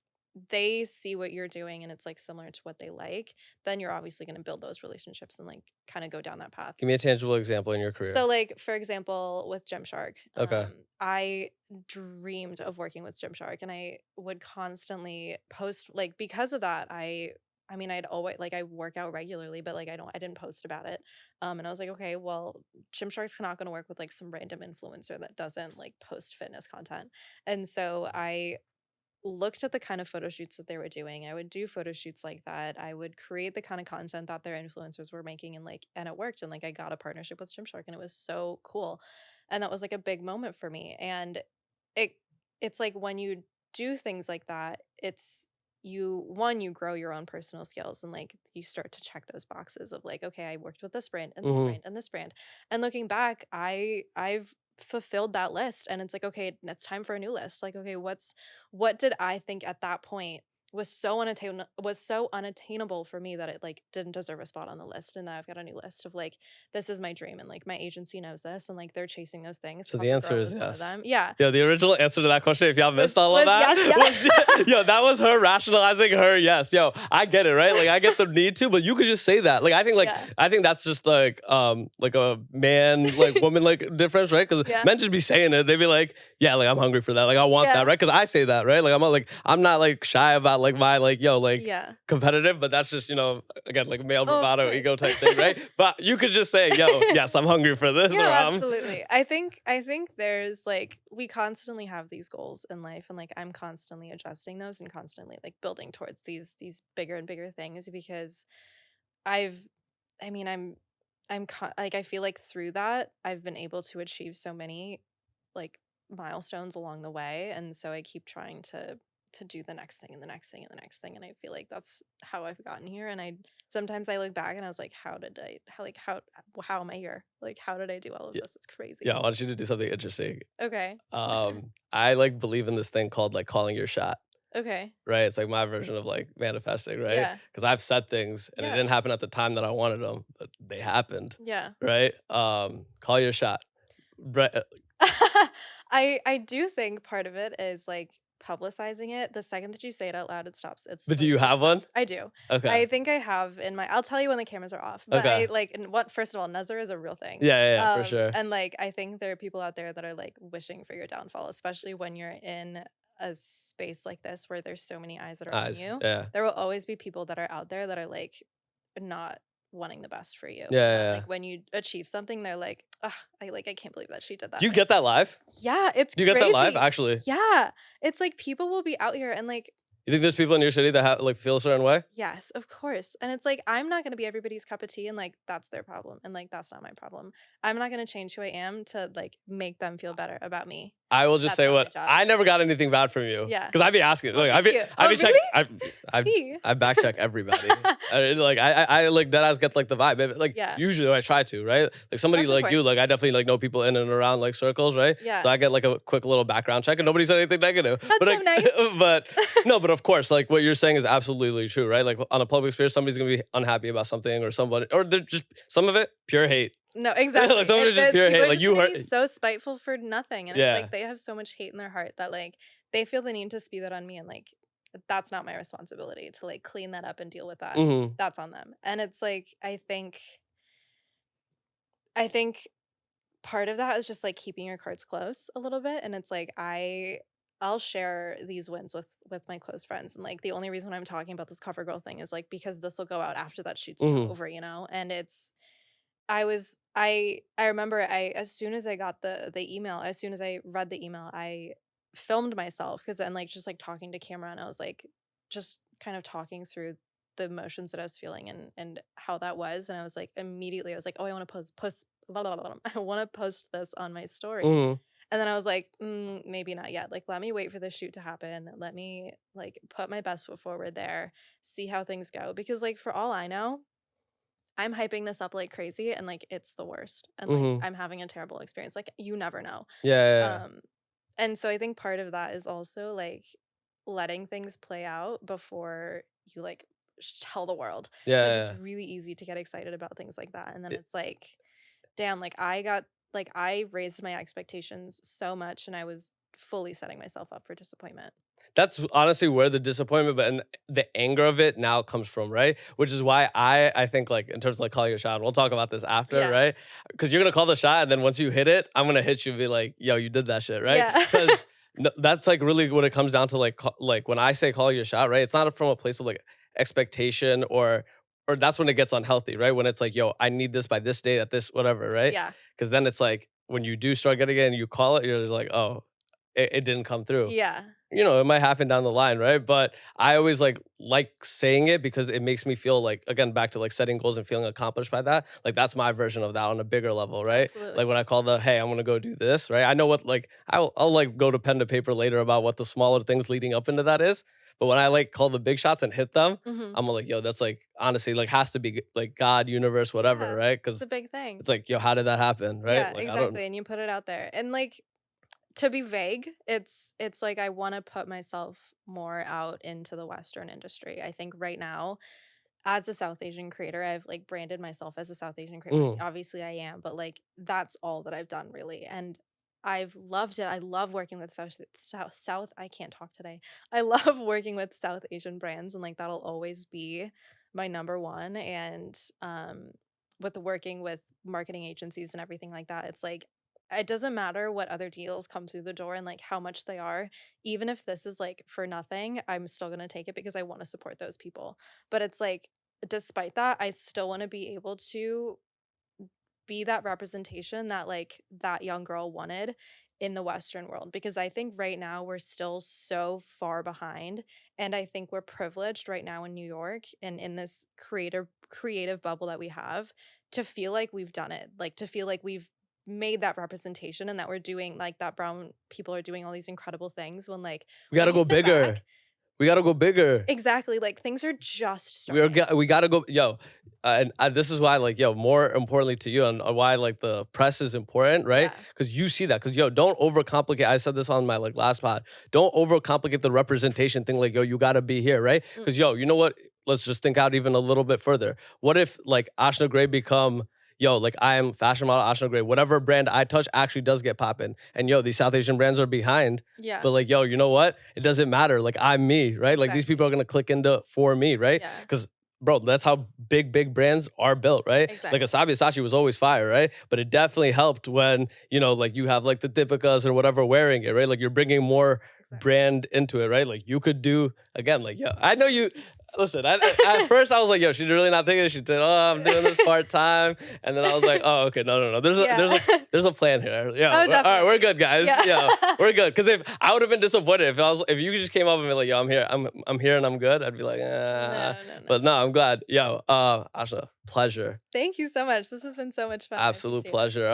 [SPEAKER 2] they see what you're doing and it's like similar to what they like, then you're obviously going to build those relationships and like kind of go down that path.
[SPEAKER 1] Give me a tangible example in your
[SPEAKER 2] So
[SPEAKER 1] career.
[SPEAKER 2] like for example with Gymshark,
[SPEAKER 1] Okay.
[SPEAKER 2] I dreamed of working with Gymshark, and I would constantly post like because of that. I mean, I'd always like I work out regularly, but like I didn't post about it. And I was like, okay, well, Gymshark's not going to work with like some random influencer that doesn't like post fitness content. And so I looked at the kind of photo shoots that they were doing. I would do photo shoots like that. I would create the kind of content that their influencers were making, and it worked, and like I got a partnership with Gymshark, and it was so cool. And that was like a big moment for me. And it it's like when you do things like that, it's you grow your own personal skills, and like you start to check those boxes of like, okay, I worked with this brand and this
[SPEAKER 1] Mhm.
[SPEAKER 2] brand and this brand. And looking back, I've fulfilled that list, and it's like, okay, it's time for a new list. Like, okay, what did I think at that point was so unattainable for me that it like didn't deserve a spot on the list. And now I've got a new list of like, this is my dream, and like my agency knows this, and like they're chasing those things.
[SPEAKER 1] So the answer
[SPEAKER 2] CoverGirl
[SPEAKER 1] is
[SPEAKER 2] was one of
[SPEAKER 1] yes.
[SPEAKER 2] them. Yeah.
[SPEAKER 1] Yeah, the original answer to that question, if y'all missed all of
[SPEAKER 2] Was
[SPEAKER 1] that,
[SPEAKER 2] yes, yeah.
[SPEAKER 1] was yo, that was her rationalizing her yes. Yo, I get it, right? Like I get the need to, but you could just say that.
[SPEAKER 2] Yeah.
[SPEAKER 1] I think that's just like a man like woman like difference, right? Because
[SPEAKER 2] Yeah.
[SPEAKER 1] men just be saying it. They'd be like, yeah, like I'm hungry for that. Like I want
[SPEAKER 2] Yeah.
[SPEAKER 1] that, right? Because I say that, right? Like I'm not like shy about like my like yo like
[SPEAKER 2] Yeah.
[SPEAKER 1] competitive, but that's just again like male
[SPEAKER 2] Oh, of
[SPEAKER 1] bravado
[SPEAKER 2] course.
[SPEAKER 1] ego type thing, right? But you could just say, yo, yes, I'm hungry for this, or
[SPEAKER 2] Yeah,
[SPEAKER 1] I'm
[SPEAKER 2] absolutely. I think there's like we constantly have these goals in life, and like I'm constantly adjusting those and constantly like building towards these bigger and bigger things, because I've I mean, like I feel like through that I've been able to achieve so many like milestones along the way, and so I keep trying to do the next thing and the next thing and the next thing, and I feel like that's how I've gotten here. And I sometimes I look back and I was like, how am I here? Like how did I do all of this? It's crazy.
[SPEAKER 1] yeah, I want you to do something interesting.
[SPEAKER 2] Okay.
[SPEAKER 1] I like believe in this thing called like calling your shot.
[SPEAKER 2] Okay.
[SPEAKER 1] right? It's like my version of like manifesting, right?
[SPEAKER 2] Yeah.
[SPEAKER 1] Because I've said things and it
[SPEAKER 2] Yeah.
[SPEAKER 1] didn't happen at the time that I wanted them, but they happened,
[SPEAKER 2] Yeah.
[SPEAKER 1] right? Call your shot. Right.
[SPEAKER 2] I do think part of it is, like, publicizing it. The second that you say it out loud, it stops.
[SPEAKER 1] But do
[SPEAKER 2] Like,
[SPEAKER 1] you
[SPEAKER 2] it
[SPEAKER 1] have one?
[SPEAKER 2] stops. I do.
[SPEAKER 1] Okay.
[SPEAKER 2] I think I have in my I'll tell you when the cameras are off, but
[SPEAKER 1] Okay.
[SPEAKER 2] I, like and what first of all, Nazar is a real thing.
[SPEAKER 1] Yeah, yeah, yeah, for sure.
[SPEAKER 2] And, like, I think there are people out there that are, like, wishing for your downfall, especially when you're in a space like this where there's so many eyes that are on
[SPEAKER 1] Eyes.
[SPEAKER 2] you.
[SPEAKER 1] Yeah.
[SPEAKER 2] There will always be people that are out there that are, like, not wanting the best for you.
[SPEAKER 1] Yeah,
[SPEAKER 2] And,
[SPEAKER 1] yeah, yeah.
[SPEAKER 2] like, when you achieve something, they're like, "Ugh, I can't believe that she did that."
[SPEAKER 1] Do you
[SPEAKER 2] Like,
[SPEAKER 1] get that live?
[SPEAKER 2] yeah, it's
[SPEAKER 1] Do you get that live?
[SPEAKER 2] crazy.
[SPEAKER 1] Actually,
[SPEAKER 2] Yeah. It's like people will be out here and, like,
[SPEAKER 1] you think there's people in your city that have like feel a certain way?
[SPEAKER 2] yes, of course. And it's like, I'm not gonna be everybody's cup of tea, and, like, that's their problem, and, like, that's not my problem. I'm not gonna change who I am to, like, make them feel better about me.
[SPEAKER 1] I will just
[SPEAKER 2] That's
[SPEAKER 1] say
[SPEAKER 2] not my
[SPEAKER 1] what
[SPEAKER 2] job.
[SPEAKER 1] I never got anything bad from you.
[SPEAKER 2] Yeah.
[SPEAKER 1] Because I'd be asking.
[SPEAKER 2] Oh,
[SPEAKER 1] Look,
[SPEAKER 2] thank you.
[SPEAKER 1] I'd
[SPEAKER 2] Oh,
[SPEAKER 1] be checking.
[SPEAKER 2] really? Tea.
[SPEAKER 1] I back check everybody. I like that. I get like the vibe. Like
[SPEAKER 2] Yeah.
[SPEAKER 1] usually I try to, right? Like somebody
[SPEAKER 2] That's
[SPEAKER 1] like you,
[SPEAKER 2] important.
[SPEAKER 1] like I definitely like know people in and around like circles, right?
[SPEAKER 2] Yeah.
[SPEAKER 1] So I get like a quick little background check, and nobody said anything negative.
[SPEAKER 2] That's
[SPEAKER 1] but
[SPEAKER 2] so
[SPEAKER 1] like,
[SPEAKER 2] nice.
[SPEAKER 1] but no, but of course, like what you're saying is absolutely true, right? Like on a public sphere, somebody's gonna be unhappy about something, or somebody, or they're just some of it pure hate.
[SPEAKER 2] No, exactly.
[SPEAKER 1] Like some of it's just
[SPEAKER 2] It's
[SPEAKER 1] pure
[SPEAKER 2] people
[SPEAKER 1] hate.
[SPEAKER 2] are
[SPEAKER 1] Like
[SPEAKER 2] just
[SPEAKER 1] you
[SPEAKER 2] gonna
[SPEAKER 1] hurt.
[SPEAKER 2] be so spiteful for nothing, and it's
[SPEAKER 1] Yeah.
[SPEAKER 2] like they have so much hate in their heart that, like, they feel the need to spew that on me, and, like, that's not my responsibility to, like, clean that up and deal with that.
[SPEAKER 1] Hmm.
[SPEAKER 2] That's on them. And it's like, I think part of that is just, like, keeping your cards close a little bit, and it's like, I'll share these wins with my close friends, and, like, the only reason I'm talking about this cover girl thing is, like, because this will go out after that shoot's
[SPEAKER 1] Hmm.
[SPEAKER 2] over, and it's I remember as soon as I got the email, as soon as I read the email, I filmed myself because then, like, just, like, talking to camera, and I was, like, just kind of talking through the emotions that I was feeling and how that was, and I was, like, immediately I was like, "Oh, I wanna post blah, blah, blah, blah. I wanna post this on my story."
[SPEAKER 1] Hmm.
[SPEAKER 2] And then I was like, maybe not yet. Like, let me wait for the shoot to happen. Let me, like, put my best foot forward there, see how things go." Because, like, for all I know, I'm hyping this up like crazy and, like, it's the worst. And, like,
[SPEAKER 1] Hmm.
[SPEAKER 2] I'm having a terrible experience. Like, you never know.
[SPEAKER 1] Yeah, yeah, yeah.
[SPEAKER 2] Um, and so I think part of that is also, like, letting things play out before you, like, tell the world.
[SPEAKER 1] Yeah,
[SPEAKER 2] Because
[SPEAKER 1] yeah,
[SPEAKER 2] it's
[SPEAKER 1] yeah.
[SPEAKER 2] really easy to get excited about things like that. And then it's like, damn, like, I raised my expectations so much and I was fully setting myself up for disappointment.
[SPEAKER 1] That's honestly where the disappointment, but and the anger of it now comes from, right? Which is why I think like in terms of like calling a shot, we'll talk about this after,
[SPEAKER 2] Yeah.
[SPEAKER 1] right? Because you're gonna call the shot, and then once you hit it, I'm gonna hit you and be like, "Yo, you did that shit," right?
[SPEAKER 2] Yeah.
[SPEAKER 1] Because that's like really what it comes down to. Like, like when I say call your shot, right? It's not from a place of like expectation or that's when it gets unhealthy, right? When it's like, "Yo, I need this by this date at this whatever," right?
[SPEAKER 2] Yeah.
[SPEAKER 1] Because then it's like when you do start getting it and you call it, you're like, "Oh, it didn't come through."
[SPEAKER 2] Yeah.
[SPEAKER 1] You know, it might happen down the line, right? But I always like saying it because it makes me feel like, again, back to like setting goals and feeling accomplished by that. Like that's my version of that on a bigger level, right?
[SPEAKER 2] Absolutely.
[SPEAKER 1] Like when I call the hey, I'm gonna go do this, right? I know what like I'll like go to pen to paper later about what the smaller things leading up into that is. But when I like call the big shots and hit them,
[SPEAKER 2] Mhm.
[SPEAKER 1] I'm like, yo, that's like honestly like has to be like God, universe, whatever,
[SPEAKER 2] Yeah,
[SPEAKER 1] right?
[SPEAKER 2] it's
[SPEAKER 1] Because
[SPEAKER 2] a big thing.
[SPEAKER 1] it's like, yo, how did that happen, right?
[SPEAKER 2] Yeah,
[SPEAKER 1] Like I don't.
[SPEAKER 2] exactly, and you put it out there. And, like, to be vague, it's like I wanna put myself more out into the Western industry. I think right now, as a South Asian creator, I've, like, branded myself as a South Asian creator.
[SPEAKER 1] Mm,
[SPEAKER 2] Obviously, I am, but, like, that's all that I've done really, and I've loved it. I love working with South I can't talk today. I love working with South Asian brands, and, like, that'll always be my number one, and, with working with marketing agencies and everything like that, it's like, it doesn't matter what other deals come through the door and, like, how much they are. Even if this is, like, for nothing, I'm still gonna take it because I wanna support those people. But it's like, despite that, I still wanna be able to be that representation that, like, that young girl wanted in the Western world, because I think right now we're still so far behind, and I think we're privileged right now in New York and in this creative bubble that we have to feel like we've done it, like, to feel like we've made that representation and that we're doing, like, that brown people are doing all these incredible things when, like,
[SPEAKER 1] we
[SPEAKER 2] when
[SPEAKER 1] gotta
[SPEAKER 2] you
[SPEAKER 1] go
[SPEAKER 2] sit
[SPEAKER 1] bigger.
[SPEAKER 2] back.
[SPEAKER 1] We gotta go bigger.
[SPEAKER 2] Exactly. Like things are just starting.
[SPEAKER 1] We gotta go, yo. And this is why, like, yo, more importantly to you, and why like the press is important, right?
[SPEAKER 2] Yeah.
[SPEAKER 1] Because you see that. Because yo, don't overcomplicate. I said this on my like last pod. Don't overcomplicate the representation thing. Like, yo, you gotta be here, right? Because yo, you know what? Let's just think out even a little bit further. What if like Ashna Gray become, yo, like I am fashion model Ashna Gray. Whatever brand I touch actually does get popping. And yo, these South Asian brands are behind.
[SPEAKER 2] Yeah.
[SPEAKER 1] But like, yo, you know what? It doesn't matter. Like I'm me, right? Like these people are gonna click into for me, right?
[SPEAKER 2] Yeah.
[SPEAKER 1] Because bro, that's how big brands are built, right?
[SPEAKER 2] Exactly.
[SPEAKER 1] Like Asabi Sachi was always fire, right? But it definitely helped when, you know, like you have like the Deepikas or whatever wearing it, right? Like you're bringing more brand into it, right? Like you could do, again, like, yo, I know you, listen, at first I was like, yo, she's really not thinking. She said, oh, I'm doing this part-time. And then I was like, oh, okay, no. There's a plan here. Yeah. All right, we're good, guys. Yeah, we're good. Because if I would have been disappointed if you just came up and be like, yo, I'm here and I'm good, I'd be like,
[SPEAKER 2] No.
[SPEAKER 1] But no, I'm glad. Yo, Ashna, pleasure.
[SPEAKER 2] Thank you so much. This has been so much fun.
[SPEAKER 1] Absolute pleasure.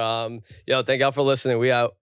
[SPEAKER 1] Yo, thank y'all for listening. We out.